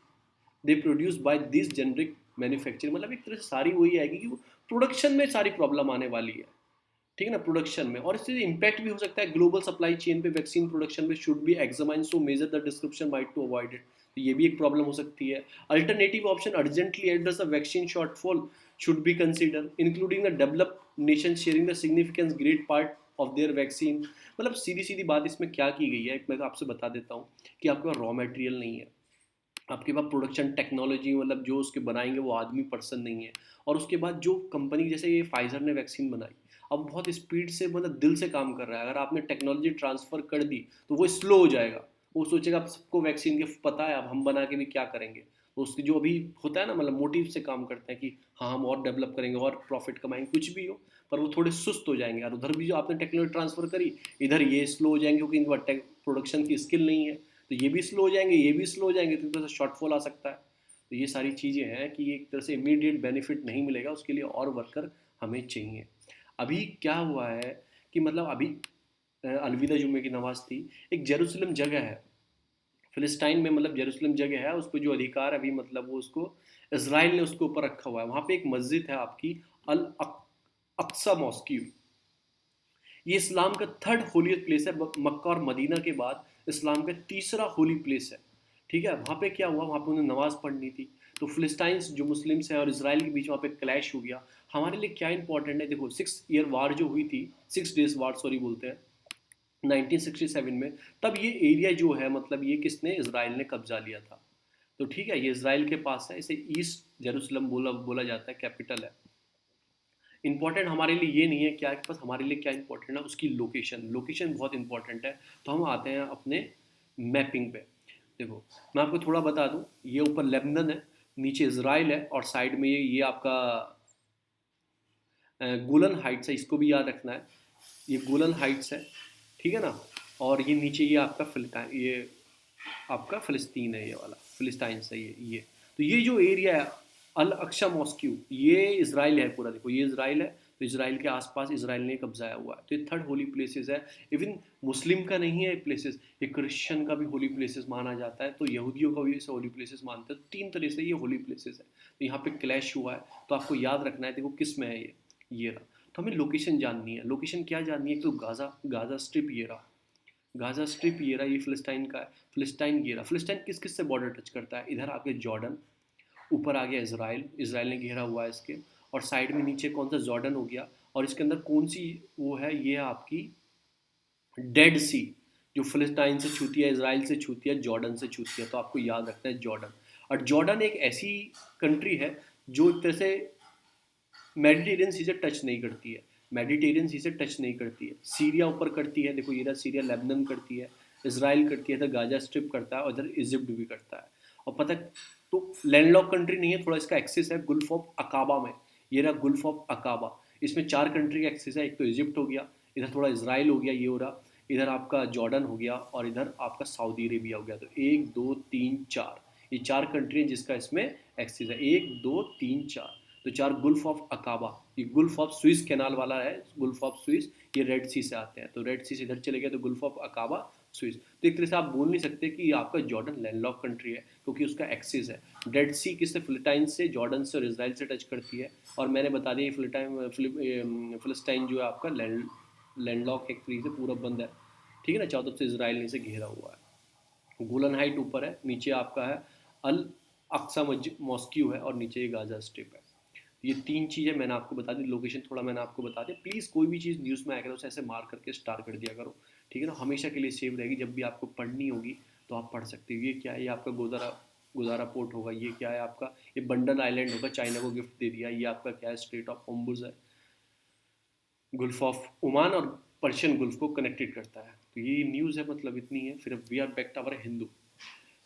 they produce by this generic manufacturing, मतलब एक तरह से सारी वही आएगी कि वो प्रोडक्शन में सारी प्रॉब्लम आने वाली है, ठीक है ना, प्रोडक्शन में। और इससे इम्पैक्ट भी हो सकता है ग्लोबल सप्लाई चेन पे, वैक्सीन प्रोडक्शन में should be examine so major the description might to avoid it, तो ये भी एक प्रॉब्लम हो सकती है। Alternative option urgently address the vaccine shortfall should be consider, including the developed nation sharing the significance great part of their vaccine. मतलब सीधी सीधी बात इसमें क्या की गई है, मैं तो आपसे बता देता हूँ कि आपके पास रॉ मटेरियल नहीं है, आपके पास प्रोडक्शन टेक्नोलॉजी, मतलब जो उसके बनाएंगे वो आदमी पर्सन नहीं है। और उसके बाद जो कंपनी, जैसे ये फाइजर ने वैक्सीन बनाई, अब बहुत स्पीड से, मतलब दिल से काम कर रहा है। अगर आपने टेक्नोलॉजी ट्रांसफ़र कर दी तो वो स्लो हो जाएगा। वो सोचेगा अब सबको वैक्सीन के पता है, अब हम बना के भी क्या करेंगे। तो उसकी जो अभी होता है ना, मतलब मोटिव से काम करते हैं कि हाँ हम और डेवलप करेंगे और प्रॉफिट कमाएंगे, कुछ भी हो। पर वो थोड़े सुस्त हो जाएंगे, और उधर भी जो आपने टेक्नोलॉजी ट्रांसफ़र करी, इधर ये स्लो हो जाएंगे क्योंकि इनके पास प्रोडक्शन की स्किल नहीं है। तो ये भी स्लो हो जाएंगे, ये भी स्लो हो जाएंगे, तो एक तरह से शॉर्टफॉल आ सकता है। तो ये सारी चीज़ें हैं कि एक तरह से इमीडिएट बेनिफिट नहीं मिलेगा, उसके लिए और वर्कर हमें चाहिए। अभी क्या हुआ है कि मतलब अभी अलविदा जुम्मे की नमाज थी, एक जेरूसलम जगह है फिलिस्टाइन में, मतलब जेरूसलम जगह है, उस पर जो अधिकार अभी, मतलब वो उसको इसराइल ने उसके ऊपर रखा हुआ है। वहाँ पे एक मस्जिद है आपकी, अल अक्सा मॉस्क्यू। ये इस्लाम का थर्ड होलीस्ट प्लेस है, मक्का और मदीना के बाद इस्लाम का तीसरा होली प्लेस है, ठीक है। वहाँ पे क्या हुआ, वहाँ पे उन्हें नमाज पढ़नी थी, तो फिलिस्टाइंस जो मुस्लिम्स हैं और इसराइल के बीच वहाँ पे क्लैश हो गया। हमारे लिए क्या इंपॉर्टेंट है, देखो 6 ईयर वार जो हुई थी, 6 डेज वार सॉरी बोलते हैं, 1967 में, तब ये एरिया जो है, मतलब ये किसने, इसराइल ने कब्जा लिया था। तो ठीक है, ये इसराइल के पास है, इसे ईस्ट जेरूसलम बोला बोला जाता है, कैपिटल है। इंपॉर्टेंट हमारे लिए ये नहीं है क्या है, बस हमारे लिए क्या इंपॉर्टेंट है, उसकी लोकेशन, लोकेशन बहुत इंपॉर्टेंट है। तो हम आते हैं अपने मैपिंग पे। देखो मैं आपको थोड़ा बता दूं, ये ऊपर लेबनन है, नीचे इसराइल है, और साइड में ये आपका गोलन हाइट्स है, इसको भी याद रखना है। ये गोलन हाइट्स है, ठीक है ना। और ये नीचे ये आपका फिलिस्तीन, ये आपका फ़िलिस्तीन है, ये वाला फ़िलिस्तीन से ये। तो ये जो एरिया है अल अक्शा मॉस्क्यू, ये इसराइल है पूरा। देखो ये इसराइल है, तो इसराइल के आसपास इसराइल ने कब्जाया हुआ है। तो ये थर्ड होली प्लेसेस है। इवन मुस्लिम का नहीं है प्लेसेस, ये क्रिश्चियन का भी होली प्लेसेस माना जाता है, तो यहूदियों का भी इसे होली प्लेसेस मानते हैं। तो 3 तरह से ये होली प्लेसेस है। तो यहाँ पे क्लैश हुआ है, तो आपको याद रखना है, देखो किस में है ये रहा। तो हमें लोकेशन जाननी है। लोकेशन क्या जाननी है, तो गाज़ा, गाज़ा स्ट्रिप ये रहा, गाजा स्ट्रिप ये रहा, ये फिलिस्टाइन का है, फिलिस्टाइन ये रहा। फिलिस्टाइन किस किस से बॉर्डर टच करता है? इधर आके जॉर्डन, ऊपर आ गया इसराइल, इसराइल ने घेरा हुआ है इसके, और साइड में नीचे कौन सा जॉर्डन हो गया, और इसके अंदर कौन सी वो है, ये है आपकी डेड सी, जो फिलिस्टाइन से छूती है, इसराइल से छूती है, जॉर्डन से छूती है। तो आपको याद रखना है जॉर्डन। और जॉर्डन एक ऐसी कंट्री है जो एक तरह से मेडिटेरियन सी से टच नहीं करती है, मेडिटेरियन सी से टच नहीं करती है। सीरिया ऊपर करती है, देखो ये रहा सीरिया, लेबनान करती है, इसराइल करती है, इधर गाजा स्ट्रिप करता है, और इधर इजिप्ट भी करता है। और पता तो लैंडलॉक कंट्री नहीं है, थोड़ा इसका एक्सेस है गुल्फ ऑफ अकाबा में। ये रहा गुल्फ ऑफ अकाबा, इसमें 4 कंट्री का एक्सेस है। एक तो इजिप्ट हो गया, इधर थोड़ा इसराइल हो गया, ये हो रहा, इधर आपका जॉर्डन हो गया, और इधर आपका सऊदी अरेबिया हो गया। तो 1 2 3 4, ये 4 कंट्री हैं जिसका इसमें एक्सेस है। 1 2 3 4, तो 4 गुल्फ ऑफ अकाबा। ये गुल्फ ऑफ स्विस कैनाल वाला है, गुल्फ ऑफ स्विस, ये रेड सी से आते हैं, तो रेड सी से इधर चले गए तो गुल्फ ऑफ अकाबा स्विस। तो एक तरह से आप बोल नहीं सकते कि आपका जॉर्डन लैंडलॉक कंट्री है, क्योंकि उसका एक्सेस है। डेड सी किससे? फिलिपाइन से, जॉर्डन से और इसराइल से टच करती है। और मैंने बता दिया फिलिस्टाइन जो है आपका लैंडलॉक एक तरीके से पूरा बंद है, ठीक है ना, चारों तरफ से इसराइल ने इसे घेरा हुआ है। गोलन हाइट ऊपर है, नीचे आपका है अल अक्सा मॉस्क्यू है, और नीचे ये गाजा स्ट्रिप है। ये 3 चीज़ें मैंने आपको बता दी, लोकेशन थोड़ा मैंने आपको बता दिया। प्लीज़ कोई भी चीज़ न्यूज़ में आएगा तो उसे ऐसे मार करके स्टार कर दिया करो, ठीक है ना, हमेशा के लिए सेव रहेगी। जब भी आपको पढ़नी होगी तो आप पढ़ सकते हो। ये क्या है? ये आपका गोदारा गोदारा पोर्ट होगा। ये क्या है आपका? ये बंडन आइलैंड होगा, चाइना को गिफ्ट दे दिया। ये आपका क्या है? स्ट्रेट ऑफ होर्मुज है, गुल्फ ऑफ ओमान और पर्शियन गुल्फ को कनेक्टेड करता है। तो ये न्यूज़ है, मतलब इतनी है। फिर we are back to our Hindu.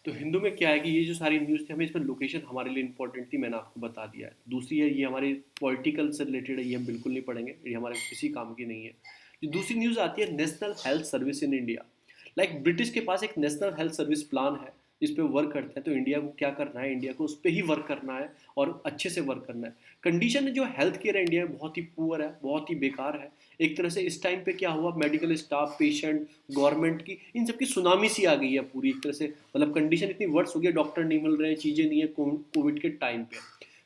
तो हिंदू में क्या है कि ये जो सारी न्यूज़ थी, हमें इसमें लोकेशन हमारे लिए इंपॉर्टेंट थी, मैंने आपको बता दिया है। दूसरी है, ये हमारे पॉलिटिकल से रिलेटेड है, ये हम बिल्कुल नहीं पढ़ेंगे, ये हमारे किसी काम की नहीं है। जो दूसरी न्यूज़ आती है, national health service in India. Like British के पास एक नेशनल हेल्थ सर्विस प्लान है जिस पे वर्क करते हैं। तो इंडिया को क्या करना है? इंडिया को उस पर ही वर्क करना है, और अच्छे से वर्क करना है। कंडीशन जो हेल्थ केयर है इंडिया में बहुत ही पुअर है, बहुत ही बेकार है। एक तरह से इस टाइम पे क्या हुआ, मेडिकल स्टाफ, पेशेंट, गवर्नमेंट की, इन सबकी सुनामी सी आ गई है पूरी एक तरह से। मतलब कंडीशन इतनी वर्स हो गई है, डॉक्टर नहीं मिल रहे हैं, चीज़ें नहीं है। कोविड के टाइम पे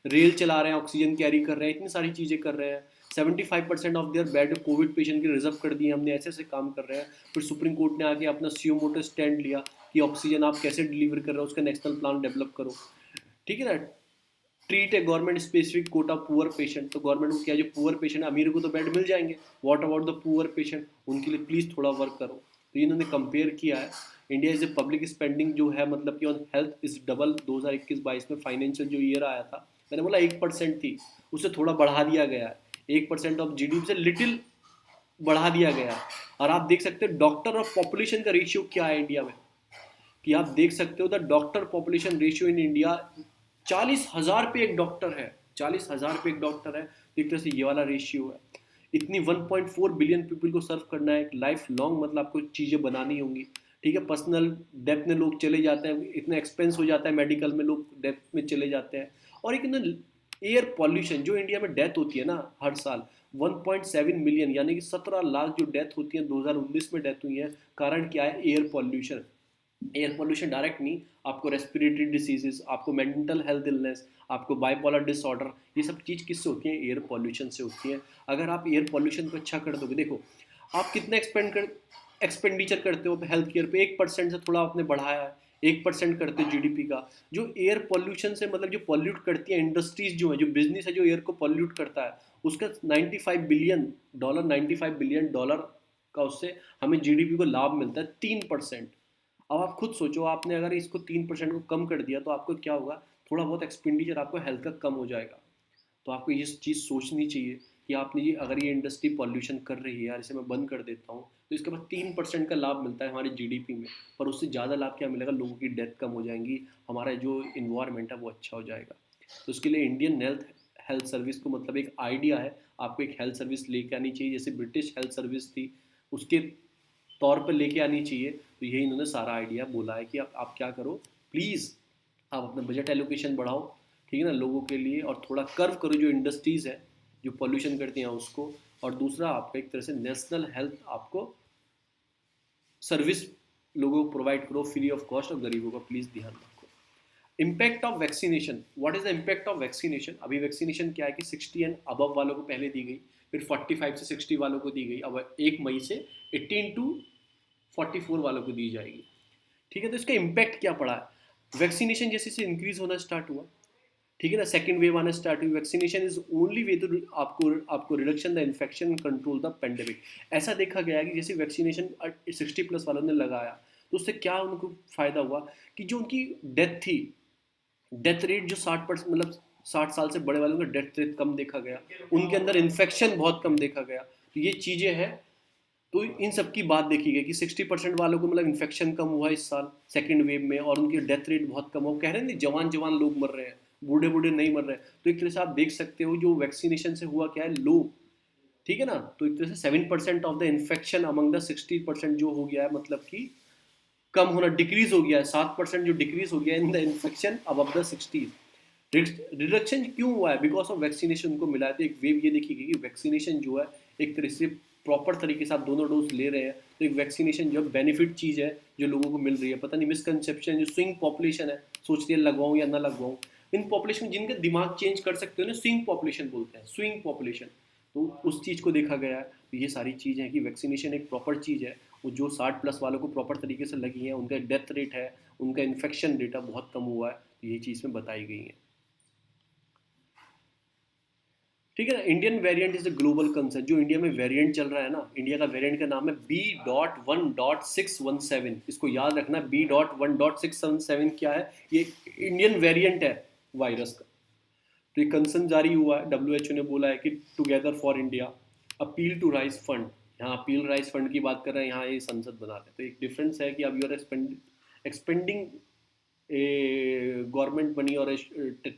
रेल चला रहे हैं, ऑक्सीजन कैरी कर रहे हैं, इतनी सारी चीज़ें कर रहे हैं। 75% of their bed Covid patient के रिजर्व कर दिए हमने, ऐसे ऐसे काम कर रहे हैं। फिर सुप्रीम कोर्ट ने आके अपना सीओ मोटो स्टैंड लिया कि ऑक्सीजन आप कैसे डिलीवर कर रहे हो, उसका नेशनल प्लान डेवलप करो, ठीक है ना। Treat a government specific quota poor patient. तो गवर्नमेंट को क्या, जो पुअर पेशेंट है, अमीर को तो बेड मिल जाएंगे, what about the poor patient, उनके लिए प्लीज़ थोड़ा वर्क करो। तो इन्होंने कंपेयर किया है, India is a public spending जो है, मतलब कि ऑन हेल्थ इज डबल। 2021-22 में फाइनेंशियल जो ईयर आया था, मैंने बोला 1% थी, उसे थोड़ा बढ़ा दिया गया है। 1% ऑफ जीडीपी से लिटिल बढ़ा दिया गया है। और आप देख सकते हैं डॉक्टर और पॉपुलेशन का रेशियो क्या है इंडिया में, कि आप देख सकते हो the doctor population ratio in India, 40,000 पे एक डॉक्टर है, 40,000 पे एक डॉक्टर है। तो एक तरह से ये वाला रेशियो है। इतनी 1.4 बिलियन पीपल को सर्व करना है, एक लाइफ लॉन्ग, मतलब आपको चीज़ें बनानी होंगी, ठीक है। पर्सनल डेप्थ में लोग चले जाते हैं, इतना एक्सपेंस हो जाता है मेडिकल में, लोग डेप्थ में चले जाते हैं। और एक ना एयर पॉल्यूशन, जो इंडिया में डेथ होती है ना हर साल 1.7 मिलियन, यानी कि 17 लाख जो डेथ होती है 2019 में डेथ हुई है। कारण क्या है? Air pollution. Air pollution direct नहीं, आपको रेस्पिरेटरी डिसीजेज, आपको मेंटल हेल्थ इलनेस, आपको बाइपोलर डिसऑर्डर, ये सब चीज़ किससे होती है? एयर पोल्यूशन से होती है। अगर आप एयर पोल्यूशन को अच्छा कर दोगे, देखो आप कितना एक्सपेंडिचर करते हो हेल्थ केयर पे, 1% से थोड़ा आपने बढ़ाया है, 1% करते हो जीडीपी का। जो एयर पोल्यूशन से, मतलब जो पॉल्यूट करती है इंडस्ट्रीज, जो है, जो बिजनेस है, जो एयर को पॉल्यूट करता है, उसका $95 बिलियन का उससे हमें जीडीपी को लाभ मिलता है, 3%। अब आप खुद सोचो, आपने अगर इसको 3% को कम कर दिया तो आपको क्या होगा? थोड़ा बहुत एक्सपेंडिचर आपको हेल्थ का कम हो जाएगा। तो आपको ये चीज़ सोचनी चाहिए कि आपने ये, अगर ये इंडस्ट्री पॉल्यूशन कर रही है यार, इसे मैं बंद कर देता हूँ, तो इसके बाद 3% का लाभ मिलता है हमारे जीडीपी में। पर उससे ज़्यादा लाभ क्या मिलेगा? लोगों की डेथ कम हो जाएंगी, हमारा जो इन्वायरमेंट है वो अच्छा हो जाएगा। तो उसके लिए इंडियन हेल्थ हेल्थ सर्विस को, मतलब एक आइडिया है, आपको एक हेल्थ सर्विस लेके आनी चाहिए, जैसे ब्रिटिश हेल्थ सर्विस थी उसके तौर पर लेके आनी चाहिए। तो यही इन्होंने सारा आइडिया बोला है कि आप क्या करो, प्लीज़ आप अपना बजट एलोकेशन बढ़ाओ, ठीक है ना, लोगों के लिए, और थोड़ा कर्व करो जो इंडस्ट्रीज़ है जो पॉल्यूशन करती हैं उसको। और दूसरा, आपका एक तरह से नेशनल हेल्थ आपको सर्विस लोगों को प्रोवाइड करो फ्री ऑफ कॉस्ट, और गरीबों का प्लीज़ ध्यान रखो। Impact of vaccination, what is the impact of vaccination? अभी वैक्सीनेशन क्या है कि 60 एंड अबव वालों को पहले दी गई, फिर 45 से 60 वालों को दी गई, अब 1 मई से 18 टू 44 वालों को दी जाएगी। ठीक है, तो इसका इम्पैक्ट क्या पड़ा है? वैक्सीनेशन जैसे से इंक्रीज होना स्टार्ट हुआ, ठीक है ना, सेकंड वेव आना स्टार्ट हुई, vaccination is only way to आपको आपको reduction the infection control the pandemic. ऐसा देखा गया है कि जैसे वैक्सीनेशन 60+ वालों ने लगाया, तो उससे क्या उनको फायदा हुआ कि जो उनकी डेथ थी, डेथ रेट जो 60% मतलब 60 साल से बड़े वालों का डेथ रेट कम देखा गया, उनके अंदर इन्फेक्शन बहुत कम देखा गया। तो ये चीज़ें हैं, तो इन सब की बात देखी गई कि 60% वालों को मतलब इन्फेक्शन कम हुआ इस साल सेकंड वेव में, और उनकी डेथ रेट बहुत कम हुआ। कह रहे हैं नहीं, जवान जवान लोग मर रहे हैं, बूढ़े बूढ़े नहीं मर रहे हैं। तो एक तरह से आप देख सकते हो जो वैक्सीनेशन से हुआ क्या है, लो, ठीक है ना। तो एक तरह से 7% of the infection among the 60% जो हो गया है, मतलब कि कम होना, डिक्रीज हो गया है, 7% जो डिक्रीज हो गया है इन द इन्फेक्शन अब द 60। रिडक्शन क्यों हुआ है? बिकॉज ऑफ वैक्सीनेशन उनको मिला है। तो एक वेव ये देखी गई कि वैक्सीनेशन जो है एक तरह से प्रॉपर तरीके से आप दोनों डोज ले रहे हैं, तो एक वैक्सीनेशन जो बेनिफिट चीज़ है जो लोगों को मिल रही है। पता नहीं मिसकंसेप्शन, जो स्विंग पॉपुलेशन है, सोचती है लगवाऊं या ना लगवाऊं, इन पॉपुलेशन जिनका दिमाग चेंज कर सकते हो ना, स्विंग पॉपुलेशन बोलते हैं, स्विंग पॉपुलेशन। तो उस चीज़ को देखा गया है। तो ये सारी चीज़ है कि वैक्सीनेशन एक प्रॉपर चीज़ है। वो जो 60+ वालों को प्रॉपर तरीके से लगी है, उनका डेथ रेट है, उनका इन्फेक्शन रेट बहुत कम हुआ है। तो ये चीज़ में बताई गई है, ठीक है ना। Indian variant is a global concern. जो इंडिया में वेरिएंट चल रहा है ना, इंडिया का वेरिएंट का नाम है B.1.617। इसको याद रखना, B.1.617 क्या है? ये इंडियन वेरिएंट है वायरस का। तो ये कंसर्न जारी हुआ है, WHO ने बोला है कि together for India, appeal to raise fund. यहाँ अपील राइज फंड की बात कर रहे हैं, यहाँ ये संसद बना रहे हैं। तो एक डिफरेंस है कि अब you are expending a government money और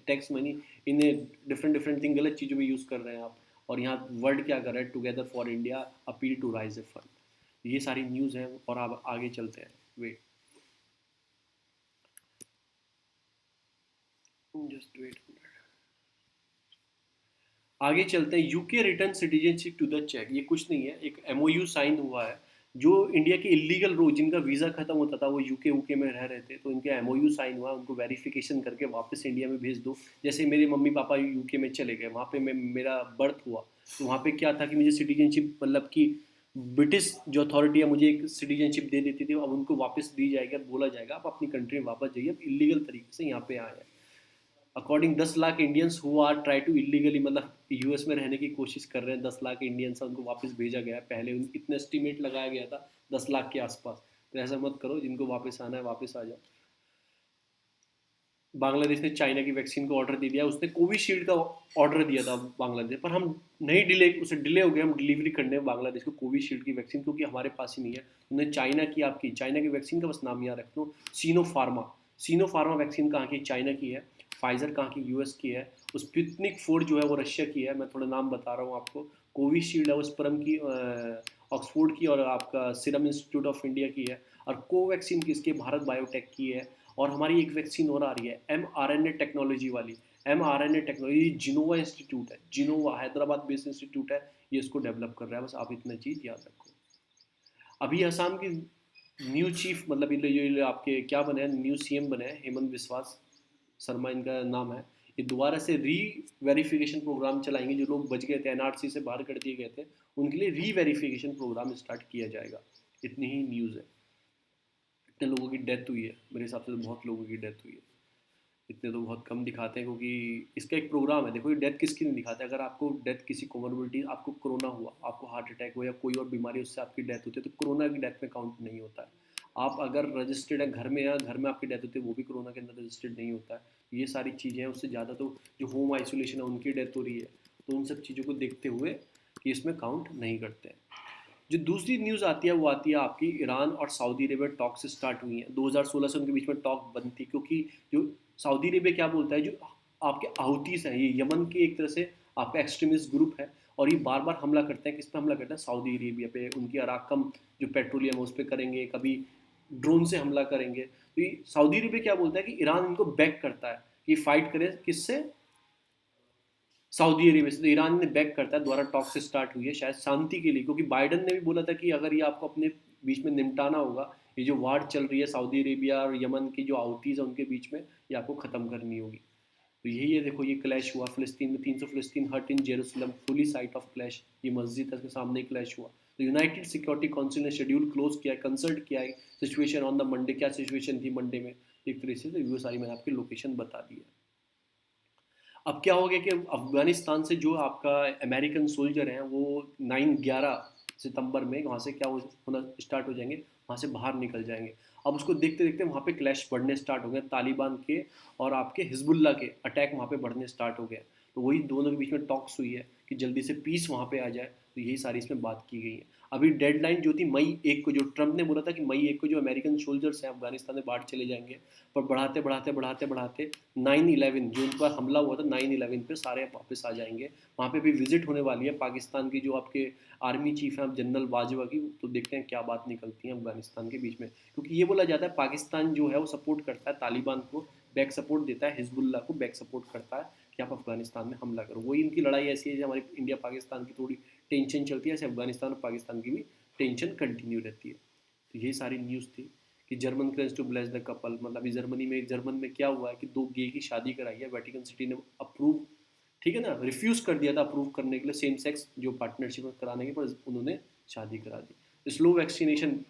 tax money in a different different thing, गलत चीज़ों में यूज़ कर रहे हैं आप। और यहाँ वर्ड क्या कर रहा है? Together for India, appeal to raise a fund. ये सारी न्यूज़ हैं, और आप आगे चलते हैं। वेट, जस्ट वेट, आगे चलते हैं। UK return citizenship to the चेक। ये कुछ नहीं है, एक MOU साइन हुआ है। जो इंडिया के इलीगल रोज, जिनका वीज़ा खत्म होता था, वो यूके में रह रहे थे, तो इनके MOU साइन हुआ, उनको वेरिफिकेशन करके वापस इंडिया में भेज दो। जैसे मेरे मम्मी पापा यूके में चले गए, वहाँ पे मेरा बर्थ हुआ, तो वहाँ पे क्या था कि मुझे सिटीजनशिप, मतलब कि ब्रिटिश जो अथॉरिटी है मुझे एक सिटीजनशिप दे देती थी, अब उनको वापस दी जाएगी, अब बोला जाएगा आप अपनी कंट्री में वापस जाइए, अब इलीगल तरीके से यहाँ पे आए हैं। According 10 lakh Indians who are try to illegally, मतलब यूएस में रहने की कोशिश कर रहे हैं, 10 लाख इंडियंस, उनको वापस भेजा गया है। पहले इतने एस्टिमेट लगाया गया था 10 लाख के आसपास। तो ऐसा मत करो, जिनको वापस आना है वापस आ जाओ। बांग्लादेश ने चाइना की वैक्सीन को ऑर्डर दे दिया, उसने कोविशील्ड का ऑर्डर दिया था बांग्लादेश पर, हम नहीं डिले, उसे डिले हो गया, हम डिलीवरी करने बांग्लादेश को कोविशील्ड की वैक्सीन, क्योंकि हमारे पास ही नहीं है। उन्होंने चाइना की, आपकी चाइना की वैक्सीन का बस नाम याद रख लो, सीनो फार्मा। सीनो फार्मा वैक्सीन कहाँ की? चाइना की है। फाइजर कहाँ की? यूएस की है। स्पुतनिक 4 जो है वो रशिया की है। मैं थोड़ा नाम बता रहा हूँ आपको। कोविशील्ड है वो स्परम की, ऑक्सफोर्ड की, और आपका सीरम इंस्टीट्यूट ऑफ इंडिया की है। और कोवैक्सीन किसकी? भारत बायोटेक की है। और हमारी एक वैक्सीन और आ रही है mRNA टेक्नोलॉजी वाली। mRNA टेक्नोलॉजी जिनोवा इंस्टीट्यूट है, जिनोवा हैदराबाद बेस्ड इंस्टीट्यूट है, ये इसको डेवलप कर रहा है। बस आप इतना चीज़ याद रखो। अभी असम की न्यू चीफ, मतलब ये आपके क्या बने हैं, न्यू CM बने हैं, हेमंत विश्वास शर्मा इनका नाम है। ये दोबारा से री वेरिफिकेशन प्रोग्राम चलाएंगे। जो लोग बच गए थे, NRC से बाहर कर दिए गए थे, उनके लिए री वेरिफिकेशन प्रोग्राम स्टार्ट किया जाएगा। इतनी ही न्यूज़ है। इतने लोगों की डेथ हुई है, मेरे हिसाब से तो बहुत लोगों की डेथ हुई है। इतने तो बहुत कम दिखाते हैं, क्योंकि इसका एक प्रोग्राम है। देखो ये डेथ किसकी नहीं दिखाते। अगर आपको डेथ किसी कोमोर्बिडिटी, आपको कोरोना हुआ, आपको हार्ट अटैक हुआ या कोई और बीमारी, उससे आपकी डेथ होती है, तो कोरोना की डेथ में काउंट नहीं होता है। आप अगर रजिस्टर्ड है घर में, या घर में आपकी डेथ होती है, वो भी कोरोना के अंदर रजिस्टर्ड नहीं होता है। ये सारी चीज़ें हैं। उससे ज़्यादा तो जो होम आइसोलेशन है उनकी डेथ हो रही है, तो उन सब चीज़ों को देखते हुए कि इसमें काउंट नहीं करते हैं। जो दूसरी न्यूज़ आती है वो आती है आपकी, ईरान और सऊदी अरेबिया टॉक्स स्टार्ट हुई हैं। 2016 से उनके बीच में टॉक बंद थी, क्योंकि जो सऊदी अरेबिया क्या बोलता है, जो आपके हाउतीस हैं, ये यमन के एक तरह से आपका एक्सट्रीमिस्ट ग्रुप है, और ये बार बार हमला करते हैं। किस पे हमला करते हैं? सऊदी अरेबिया पे। उनकी अराकम जो पेट्रोलियम है उस पर करेंगे, कभी ड्रोन से हमला करेंगे। तो ये सऊदी अरेबिया क्या बोलता है कि ईरान इनको बैक करता है कि फाइट करे किससे? सऊदी अरेबिया से। तो ईरान ने बैक करता है, द्वारा टॉक से स्टार्ट हुई है शायद शांति के लिए, क्योंकि बाइडन ने भी बोला था कि अगर ये आपको अपने बीच में निपटाना होगा, ये जो वार चल रही है सऊदी अरेबिया और यमन की जो आउतीज है उनके बीच में, ये आपको ख़त्म करनी होगी। तो यही है। देखो ये क्लैश हुआ फ़िलिस्तीन में, 300 फ़िलिस्तीन हट in Jerusalem, fully site of clash. ये मस्जिद है, उसके सामने ही क्लैश हुआ। तो यूनाइटेड सिक्योरिटी काउंसिल ने शेड्यूल क्लोज किया है, कंसल्ट किया है सिचुएशन ऑन द मंडे, क्या सिचुएशन थी मंडे में एक तरह से। तो ये सारी मैंने आपकी लोकेशन बता दी है। अब क्या हो गया कि अफगानिस्तान से जो आपका अमेरिकन सोल्जर हैं वो 9-11 सितंबर में वहाँ से क्या होना स्टार्ट हो जाएंगे, वहाँ से बाहर निकल जाएंगे। अब उसको देखते देखते वहाँ पे क्लैश बढ़ने स्टार्ट हो गए, तालिबान के और आपके हिजबुल्ला के अटैक वहाँ पे बढ़ने स्टार्ट हो गए। तो वही दोनों के बीच में टॉक्स हुई है कि जल्दी से पीस वहाँ पे आ जाए। तो यही सारी इसमें बात की गई है। अभी डेडलाइन जो थी मई 1 को, जो ट्रंप ने बोला था कि मई 1 को जो अमेरिकन सोल्जर्स हैं अफगानिस्तान में बाहर चले जाएंगे, पर बढ़ाते बढ़ाते बढ़ाते बढ़ाते 9/11 जो उन पर हमला हुआ था 9/11 पे सारे वापस आ जाएंगे। वहाँ पे भी विजिट होने वाली है पाकिस्तान की जो आपके आर्मी चीफ हैं जनरल बाजवा की। तो देखते हैं क्या बात निकलती है अफगानिस्तान के बीच में, क्योंकि ये बोला जाता है पाकिस्तान जो है वो सपोर्ट करता है तालिबान को, बैक सपोर्ट देता है, हिजबुल्ला को बैक सपोर्ट करता है कि आप अफगानिस्तान में हमला करो। वही इनकी लड़ाई ऐसी है जो हमारी इंडिया पाकिस्तान की थोड़ी टेंशन चलती है, ऐसे अफगानिस्तान और पाकिस्तान की भी टेंशन कंटिन्यू रहती है। तो यही सारी न्यूज़ थी कि German craze to bless the couple, मतलब अभी जर्मन में क्या हुआ है कि 2 गे की शादी कराई है, वेटिकन सिटी ने अप्रूव, ठीक है ना, रिफ्यूज़ कर दिया था अप्रूव करने के लिए सेम सेक्स जो पार्टनरशिप कराने के, पर उन्होंने शादी करा दी। स्लो वैक्सीनेशन,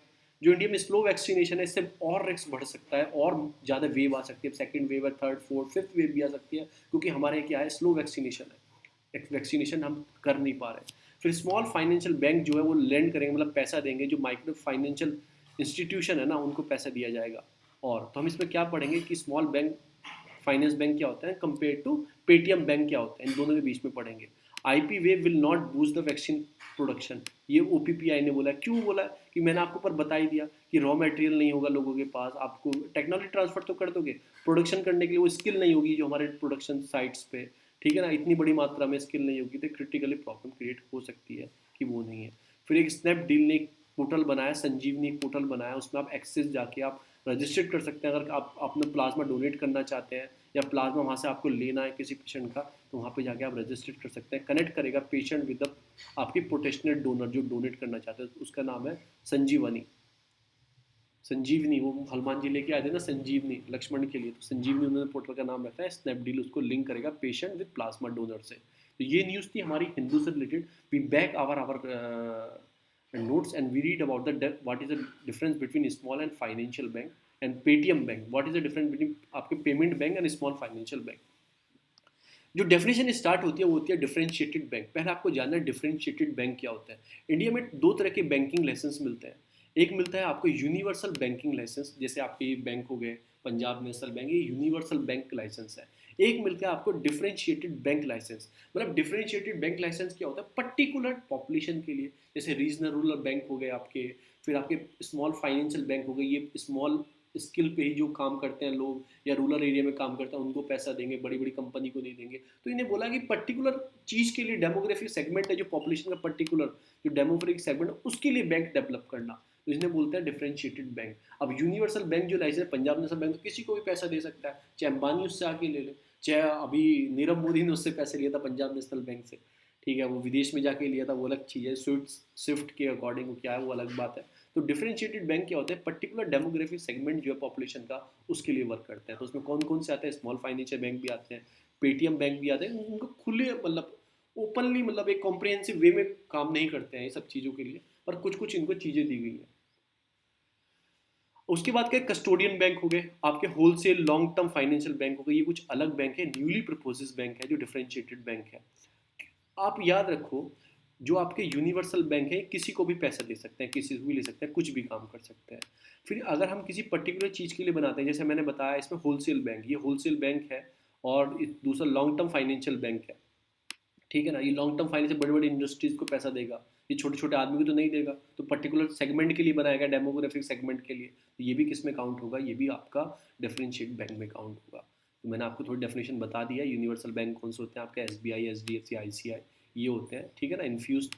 जो इंडिया में स्लो वैक्सीनेशन है, इससे और रिस्क बढ़ सकता है और ज़्यादा वेव आ सकती है, सेकंड वेव है, थर्ड फोर्थ फिफ्थ वेव भी आ सकती है, क्योंकि हमारे क्या है स्लो वैक्सीनेशन है, वैक्सीनेशन हम कर नहीं पा रहे। फिर स्मॉल फाइनेंशियल बैंक जो है वो लेंड करेंगे, मतलब पैसा देंगे, जो माइक्रो फाइनेंशियल इंस्टीट्यूशन है ना उनको पैसा दिया जाएगा। और तो हम इसमें क्या पढ़ेंगे कि स्मॉल बैंक फाइनेंस बैंक क्या होता है कंपेयर टू पेटीएम बैंक क्या होता है, इन दोनों के बीच में पढ़ेंगे। IP wave will not boost the vaccine production, ये ओपीपीआई ने बोला। क्यों बोला कि मैंने आपको पर बता ही दिया कि रॉ मटेरियल नहीं होगा लोगों के पास, आपको टेक्नोलॉजी ट्रांसफर तो कर दोगे, प्रोडक्शन करने के लिए वो स्किल नहीं होगी जो हमारे प्रोडक्शन साइट्स पे, ठीक है ना, इतनी बड़ी मात्रा में स्किल नहीं होगी, तो क्रिटिकली प्रॉब्लम क्रिएट हो सकती है कि वो नहीं है। फिर एक स्नैपडील ने एक पोर्टल बनाया, संजीवनी एक पोर्टल बनाया, उसमें आप एक्सेस जाके आप रजिस्टर कर सकते हैं। अगर आप अपना प्लाज्मा डोनेट करना चाहते हैं या प्लाज्मा वहाँ से आपको लेना है किसी पेशेंट का, तो वहाँ पे जाके आप रजिस्टर कर सकते हैं। कनेक्ट करेगा पेशेंट विद आपकी पोटेंशियल डोनर जो डोनेट करना चाहते हैं, उसका नाम है संजीवनी। संजीवनी वो हनुमान जी लेके आए थे ना संजीवनी लक्ष्मण के लिए, तो संजीवनी उन्होंने पोर्टल का नाम रखा है। स्नैपडील उसको लिंक करेगा पेशेंट विद प्लाज्मा डोनर से। तो ये न्यूज़ थी हमारी हिंदू से related. We back our notes and we read about what is the difference between small and financial bank and Paytm bank, what is the difference between आपके payment bank and small financial bank. जो डेफिनेशन स्टार्ट होती है वो होती है डिफरेंशिएटेड बैंक। पहले आपको जानना है डिफरेंशिएटेड बैंक क्या होता है। इंडिया में 2 तरह के बैंकिंग लाइसेंस मिलते हैं। एक मिलता है आपको यूनिवर्सल बैंकिंग लाइसेंस, जैसे आपके ये बैंक हो गए पंजाब नेशनल बैंक, ये यूनिवर्सल बैंक लाइसेंस है। एक मिलता है आपको डिफरेंशिएटेड बैंक लाइसेंस। मतलब डिफरेंशिएटेड बैंक लाइसेंस क्या होता है, पर्टिकुलर पॉपुलेशन के लिए, जैसे रीजनल रूरल बैंक हो गए आपके, फिर आपके स्मॉल फाइनेंशियल बैंक हो गए, ये स्मॉल स्किल पे ही जो काम करते हैं लोग या रूरल एरिया में काम करते हैं उनको पैसा देंगे, बड़ी बड़ी कंपनी को नहीं देंगे। तो इन्हें बोला कि पर्टिकुलर चीज़ के लिए डेमोग्राफिक सेगमेंट है जो पॉपुलेशन का पर्टिकुलर जो डेमोग्राफिक सेगमेंट है उसके लिए बैंक डेवलप करना, तो इसने बोलते हैं डिफरेंशिएटेड बैंक। अब यूनिवर्सल बैंक जो लाइसेंस पंजाब नेशनल बैंक, तो किसी को भी पैसा दे सकता है, चाहे अंबानी उससे आके ले ले, चाहे अभी नीरव मोदी ने उससे पैसे लिया था पंजाब नेशनल बैंक से, ठीक है, वो विदेश में जाके लिया था वो अलग चीज़ है, स्विफ्ट के अकॉर्डिंग क्या है वो अलग बात है। तो डिफरेंशिएटेड बैंक क्या होता है, पर्टिकुलर डेमोग्राफिक सेगमेंट जो है पॉपुलेशन का उसके लिए वर्क करते हैं। तो उसमें कौन कौन से आते हैं, स्मॉल फाइनेंशियल बैंक भी आते हैं, पेटीएम बैंक भी आते हैं। उनको खुले मतलब ओपनली मतलब एक कॉम्प्रिहेंसिव वे में काम नहीं करते हैं ये सब चीज़ों के लिए, पर कुछ कुछ इनको चीज़ें दी गई हैं। उसके बाद क्या कस्टोडियन बैंक हो गए, आपके wholesale long term financial bank हो गए, ये कुछ अलग बैंक है, न्यूली प्रपोजेस बैंक है जो डिफरेंशिएटेड बैंक है। आप याद रखो जो आपके यूनिवर्सल बैंक है किसी को भी पैसा दे सकते हैं, किसी को भी ले सकते हैं, कुछ भी काम कर सकते हैं। फिर अगर हम किसी पर्टिकुलर चीज़ के लिए बनाते हैं, जैसे मैंने बताया इसमें होलसेल बैंक, ये होलसेल बैंक है, और दूसरा लॉन्ग टर्म फाइनेंशियल बैंक है, ठीक है ना। ये लॉन्ग टर्म फाइनेंस बड़ी बड़ी इंडस्ट्रीज को पैसा देगा, ये छोटे छोटे आदमी को तो नहीं देगा, तो पर्टिकुलर सेगमेंट के लिए बनाएगा, डेमोग्राफिक सेगमेंट के लिए, तो ये भी किस में काउंट होगा, ये भी आपका डिफरेंशिएट बैंक में काउंट होगा। तो मैंने आपको थोड़ी डेफिनेशन बता दिया। यूनिवर्सल बैंक कौन से होते हैं, आपका SBI HDFC ICI ये होते हैं, ठीक है ना, इन्फ्यूज,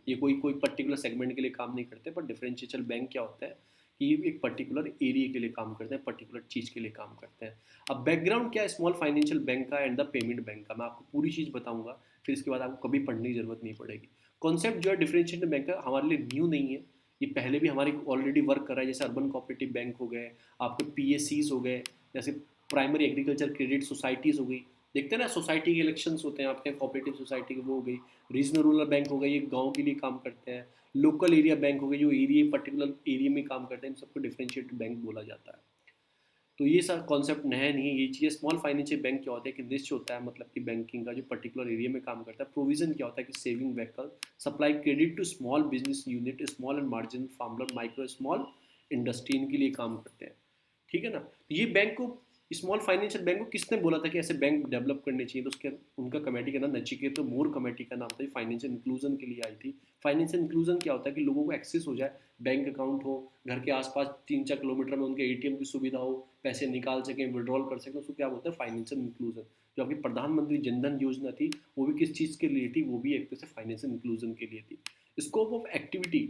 ये कोई कोई पर्टिकुलर सेगमेंट के लिए काम नहीं करते। पर डिफरेंशियल बैंक क्या होता है कि ये एक पर्टिकुलर एरिया के लिए काम करते हैं, पर्टिकुलर चीज़ के लिए काम करते हैं। अब बैकग्राउंड क्या है स्मॉल फाइनेंशियल बैंक का एंड द पेमेंट बैंक का, मैं आपको पूरी चीज़ बताऊंगा, फिर इसके बाद आपको कभी पढ़ने की जरूरत नहीं पड़ेगी। कॉन्सेप्ट जो है डिफरेंशिएटेड बैंक का हमारे लिए न्यू नहीं है, ये पहले भी हमारे ऑलरेडी वर्क कर रहा है। जैसे अर्बन कोऑपरेटिव बैंक हो गए, आपके PSCs हो गए, जैसे प्राइमरी एग्रीकल्चर क्रेडिट सोसाइटीज़ हो गई, देखते हैं ना, सोसाइटी के इलेक्शंस होते हैं आपके, कोऑपरेटिव सोसाइटी के वो हो गई, रीजनल रूरल बैंक हो गई, ये गांव के लिए काम करते हैं, लोकल एरिया बैंक हो गई जो एरिया पर्टिकुलर एरिया में काम करते हैं, इन सबको डिफरेंशिएटेड बैंक बोला जाता है। तो ये सब कॉन्सेप्ट नया नहीं है, ये चीज़। स्मॉल फाइनेंशियल बैंक क्या होता है कि निश्चित होता है, मतलब कि बैंकिंग का जो पर्टिकुलर एरिया में काम करता है। प्रोविजन क्या होता है कि saving vehicle, supply credit to small business unit, small and marginal farmer, micro small industry, इनके लिए काम करते हैं। ठीक है ना। तो ये बैंक को, स्मॉल फाइनेंशियल बैंक को किसने बोला था कि ऐसे बैंक डेवलप करने चाहिए, तो उसके उनका कमेटी का नाम नचिकेत तो मोर कमेटी का नाम था, फाइनेंशियल इंक्लूजन के लिए आई थी। फाइनेंशियल इंक्लूजन क्या होता है कि लोगों को एक्सेस हो जाए, बैंक अकाउंट हो, घर के आसपास 3-4 किलोमीटर में उनके एटीएम की सुविधा हो, पैसे निकाल सकें, विड्रॉल कर सकें, उसको क्या बोलते हैं, फाइनेंशियल इंक्लूजन। जो आपकी प्रधानमंत्री जनधन योजना थी, वो भी किस चीज़ के लिए थी, वो भी एक तरह से फाइनेंशियल इंक्लूजन के लिए थी। स्कोप ऑफ एक्टिविटी,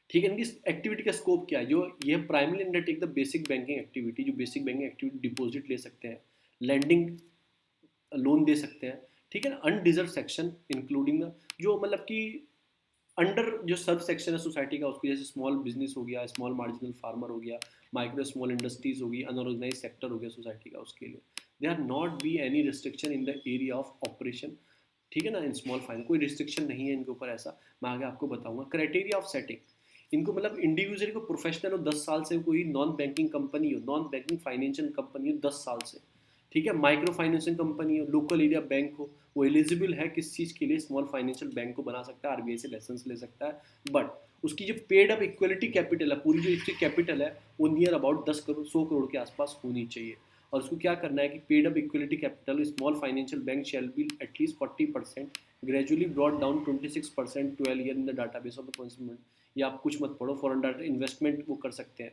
ठीक है, इनकी एक्टिविटी का स्कोप क्या है, जो ये primary undertake the basic banking activity, जो बेसिक बैंकिंग एक्टिविटी, डिपॉजिट ले सकते हैं, लैंडिंग लोन दे सकते हैं, ठीक है ना। अनडिजर्व सेक्शन इंक्लूडिंग जो मतलब कि अंडर जो सब सेक्शन है सोसाइटी का, उसको जैसे स्मॉल बिजनेस हो गया, स्मॉल मार्जिनल फार्मर हो गया, माइक्रो स्मॉल इंडस्ट्रीज होगी, अनऑर्गेनाइज सेक्टर हो गया सोसाइटी का, उसके लिए they are not be any restriction in the area of operation. ठीक है ना, इन स्मॉल फाइनेंस कोई रिस्ट्रिक्शन नहीं है इनके ऊपर, ऐसा मैं आगे आपको बताऊंगा। क्राइटेरिया ऑफ सेटिंग, इनको मतलब इंडिविजुअल को प्रोफेशनल हो 10 साल से, कोई नॉन बैंकिंग कंपनी हो, नॉन बैंकिंग फाइनेंशियल कंपनी हो 10 साल से, ठीक है, माइक्रो फाइनेंसिंग कंपनी हो, लोकल एरिया बैंक हो, वो एलिजिबल है किस चीज़ के लिए, स्मॉल फाइनेंशियल बैंक को बना सकता है, आरबीआई से लाइसेंस ले सकता है। बट उसकी जो पेड अप इक्वलिटी कैपिटल है, पूरी जो इसकी कैपिटल है, वो नियर अबाउट 10 करोड़ 100 करोड़ के आसपास होनी चाहिए। और उसको क्या करना है कि paid up equality capital small financial bank shall be at least 40%, gradually brought down 26% 12 year in the data base of the consumer. या आप कुछ मत पढ़ो, फॉरन डाटा इन्वेस्टमेंट वो कर सकते हैं,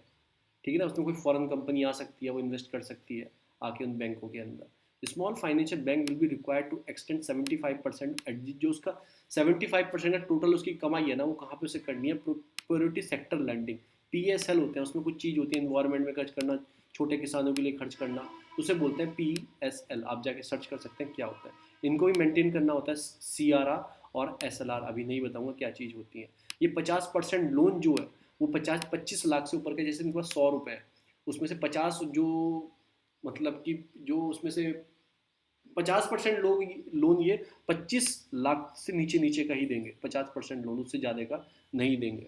ठीक है ना, उसमें कोई फॉरेन कंपनी आ सकती है, वो इन्वेस्ट कर सकती है आके उन बैंकों के अंदर। Small financial bank will be required to extend 75%, जो उसका 75% है टोटल उसकी कमाई है ना, वो कहाँ पे उसे करनी है, प्रायोरिटी सेक्टर लैंडिंग, PSL होते हैं, उसमें कुछ चीज़ होती है, इन्वायरमेंट में खर्च करना, छोटे किसानों के लिए खर्च करना, उसे बोलते हैं PSL। आप जाके सर्च कर सकते हैं क्या होता है। इनको भी मेंटेन करना होता है, CRR और SLR, अभी नहीं बताऊंगा क्या चीज़ होती है। ये 50% लोन जो है, वो 25 लाख से ऊपर के, जैसे इनके पास 100 रुपये है, उसमें से 50 जो मतलब कि जो उसमें से 50% लोग लोन ये 25 लाख से नीचे नीचे का ही देंगे, 50% लोन, उससे ज़्यादा का नहीं देंगे।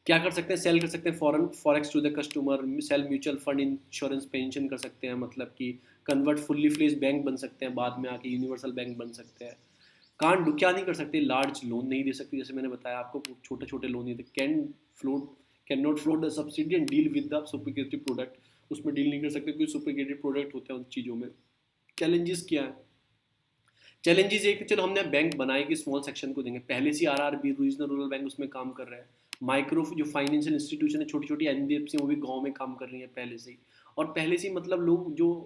क्या कर सकते हैं, सेल कर सकते हैं foreign forex to the customer, sell mutual fund, insurance, pension कर सकते हैं, मतलब कि कन्वर्ट फुल्ली फ्लेज बैंक बन सकते हैं, बाद में आके यूनिवर्सल बैंक बन सकते हैं। कान डू क्या नहीं कर सकते, लार्ज लोन नहीं दे सकते, जैसे मैंने बताया आपको, छोटे छोटे लोन नहीं थे। Can not float the subsidy and deal with the superlative product, उसमें डील नहीं कर सकते, कोई सुपरकेटिव प्रोडक्ट होते हैं उन चीज़ों में। चैलेंजेस क्या है, चैलेंजेस ये कि चलो हमने बैंक बनाए कि स्मॉल सेक्शन को देंगे, पहले से RRB रीजनल रूरल बैंक उसमें काम कर रहा है, माइक्रो जो फाइनेंशियल इंस्टीट्यूशन है, छोटी छोटी NBFC वो भी गांव में काम कर रही है पहले से ही। और पहले से ही मतलब लोग जो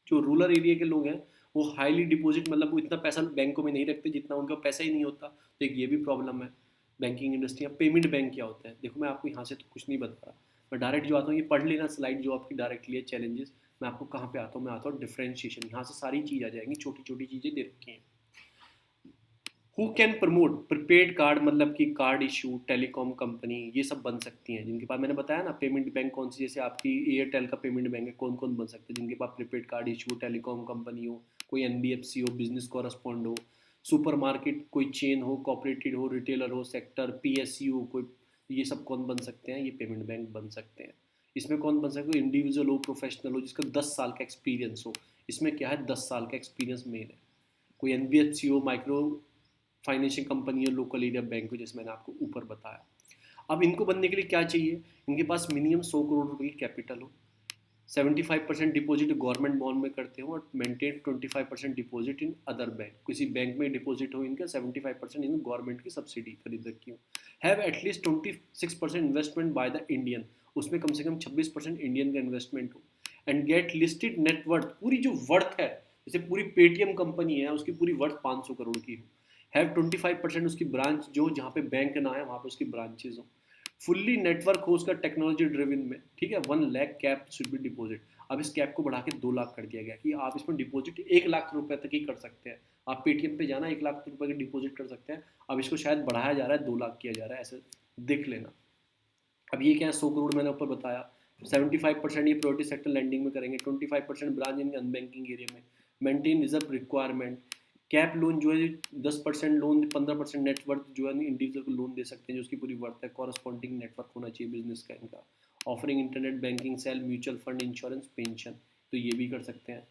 जो रूरल एरिया के लोग हैं, वो हाईली डिपॉजिट, मतलब वो इतना पैसा बैंकों में नहीं रखते जितना उनका पैसा ही नहीं होता, तो एक ये भी प्रॉब्लम है बैंकिंग इंडस्ट्री। पेमेंट बैंक क्या होता है, देखो मैं आपको यहाँ से तो कुछ नहीं बता रहा, मैं डायरेक्ट जो आता हूँ, ये पढ़ लेना स्लाइड जो आपकी डायरेक्टली है, चैलेंजेस। मैं आपको कहाँ पे आता हूँ, मैं आता हूँ डिफ्रेंशिएशन, यहाँ से सारी चीज़ आ जाएंगी, छोटी छोटी चीज़ें दे रखी हैं। Who can promote prepaid card, मतलब कि कार्ड इशू, टेलीकॉम कंपनी, ये सब बन सकती हैं जिनके पास, मैंने बताया ना पेमेंट बैंक कौन सी, जैसे आपकी एयरटेल का पेमेंट बैंक है, कौन कौन बन सकते हैं जिनके पास prepaid card issue, telecom company हो, कोई NBFC हो, बिजनेस कॉरस्पॉन्ड हो, सुपर मार्केट कोई चेन हो, कॉपरेटिव हो, रिटेलर हो, सेक्टर PSU कोई, ये सब कौन बन सकते हैं, ये पेमेंट बैंक बन सकते हैं। इसमें कौन बन सकते हो, इंडिविजुअल हो, प्रोफेशनल हो, जिसका 10 साल का एक्सपीरियंस हो। इसमें क्या है, 10 साल का एक्सपीरियंस मेन है। कोई NBFC हो, माइक्रो फाइनेंशियल कंपनी है, लोकल एरिया बैंक हो, जैसे मैंने आपको ऊपर बताया। अब इनको बनने के लिए क्या चाहिए, इनके पास मिनिमम 100 करोड़ रुपए की कैपिटल हो, 75% डिपॉजिट गवर्नमेंट बॉन्ड में करते हो, और maintain 25% deposit in other bank, किसी बैंक में डिपॉजिट हो इनका, 75% इनको गवर्नमेंट की सब्सिडी खरीद रखी हो। Have at least 26% investment by the Indian, उसमें कम से कम 26% इंडियन का इन्वेस्टमेंट हो। एंड गेट लिस्टेड नेटवर्थ, पूरी जो वर्थ है, जैसे पूरी पेटीएम कंपनी है, उसकी पूरी वर्थ 500 करोड़ की हो। हैव 25% उसकी ब्रांच, जो जहाँ पे बैंक ना है वहाँ पे उसकी ब्रांचेज हो। फुल्ली नेटवर्क हो उसका टेक्नोलॉजी ड्रिवन में, ठीक है। 1 lakh cap should be deposit. अब इस कैप को बढ़ा के 2 लाख कर दिया गया कि आप इसमें डिपॉजिट 1 लाख रुपए तक ही कर सकते हैं। आप पेटीएम पे जाना 1 लाख रुपए की डिपॉजिट कर सकते हैं, अब इसको शायद बढ़ाया जा रहा है, 2 लाख किया जा रहा है, ऐसे देख लेना। अब ये क्या है, 100 करोड़ मैंने ऊपर बताया, 75% ये प्रायोरिटी सेक्टर लैंडिंग में करेंगे, 25% ब्रांच इन अनबैंकिंग एरिया में, maintain reserve requirement, cap loan जो है 10% लोन, 15% नेटवर्थ जो है इंडिविजुअल को लोन दे सकते हैं जो उसकी पूरी वर्थ है, कॉरस्पॉन्डिंग नेटवर्क होना चाहिए बिजनेस का इनका, offering internet banking, sell mutual fund, insurance, pension, तो ये भी कर सकते हैं।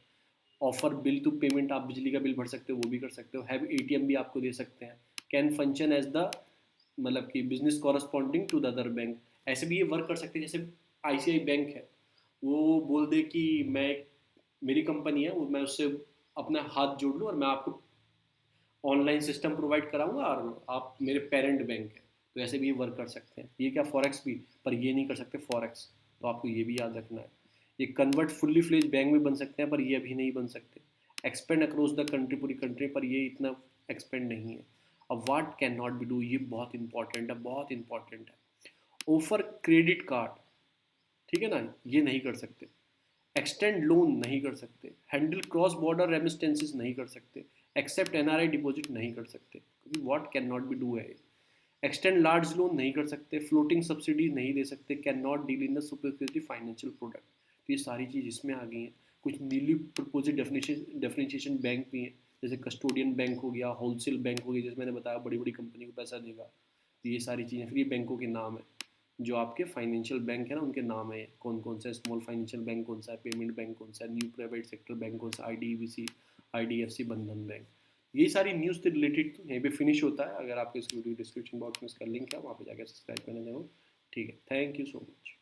ऑफर बिल टू पेमेंट, आप बिजली का बिल भर सकते हो वो भी कर सकते हो, हैव एटीएम भी आपको दे सकते हैं, कैन फंक्शन एज द मतलब कि business corresponding to the other bank, ऐसे भी ये वर्क कर सकते हैं। जैसे आईसीआई बैंक है, वो बोल दे कि मैं मेरी कंपनी है वो मैं उससे अपना हाथ जोड़ लूँ और मैं आपको ऑनलाइन सिस्टम प्रोवाइड कराऊंगा और आप मेरे पेरेंट बैंक है, तो ऐसे भी ये वर्क कर सकते हैं। ये क्या फॉरेक्स भी, पर ये नहीं कर सकते फॉरेक्स, तो आपको ये भी याद रखना है। ये कन्वर्ट फुल्ली फ्लेज बैंक में बन सकते हैं पर ये अभी नहीं बन सकते। एक्सपेंड अक्रॉस द कंट्री, पूरी कंट्री, पर ये इतना एक्सपेंड नहीं है। अब what can not be do, ये बहुत इंपॉर्टेंट है, बहुत इंपॉर्टेंट है। ऑफर क्रेडिट कार्ड, ठीक है ना, ये नहीं कर सकते। एक्सटेंड लोन नहीं कर सकते, हैंडल क्रॉस बॉर्डर रेमिस्टेंसेस नहीं कर सकते, एक्सेप्ट एनआरआई डिपॉजिट नहीं कर सकते, क्योंकि what can not be do है। एक्सटेंड लार्ज लोन नहीं कर सकते, फ्लोटिंग सब्सिडी नहीं दे सकते, can not deal in the superficial financial product, तो ये सारी चीज़ इसमें आ गई हैं। कुछ न्यूली प्रपोजिट डेफिनेशन बैंक भी हैं, जैसे कस्टोडियन बैंक हो गया, होलसेल बैंक हो गया, जैसे मैंने बताया बड़ी बड़ी कंपनी को पैसा देगा, तो ये सारी चीज़ें। फिर ये बैंकों के नाम है जो आपके फाइनेंशियल बैंक है ना, उनके नाम है कौन कौन सा है, स्मॉल फाइनेंशियल बैंक कौन सा है, पेमेंट बैंक कौन सा है, न्यू प्राइवेट सेक्टर बैंक कौन सा, आईडीबीसी, आईडीएफसी, बंधन बैंक। ये सारी न्यूज़ से रिलेटेड यहीं पे फिनिश होता है। अगर आपको इस वीडियो डिस्क्रिप्शन बॉक्स में इसका लिंक है वहाँ पे जाकर सब्सक्राइब करना चाहो, ठीक है। Thank you so much.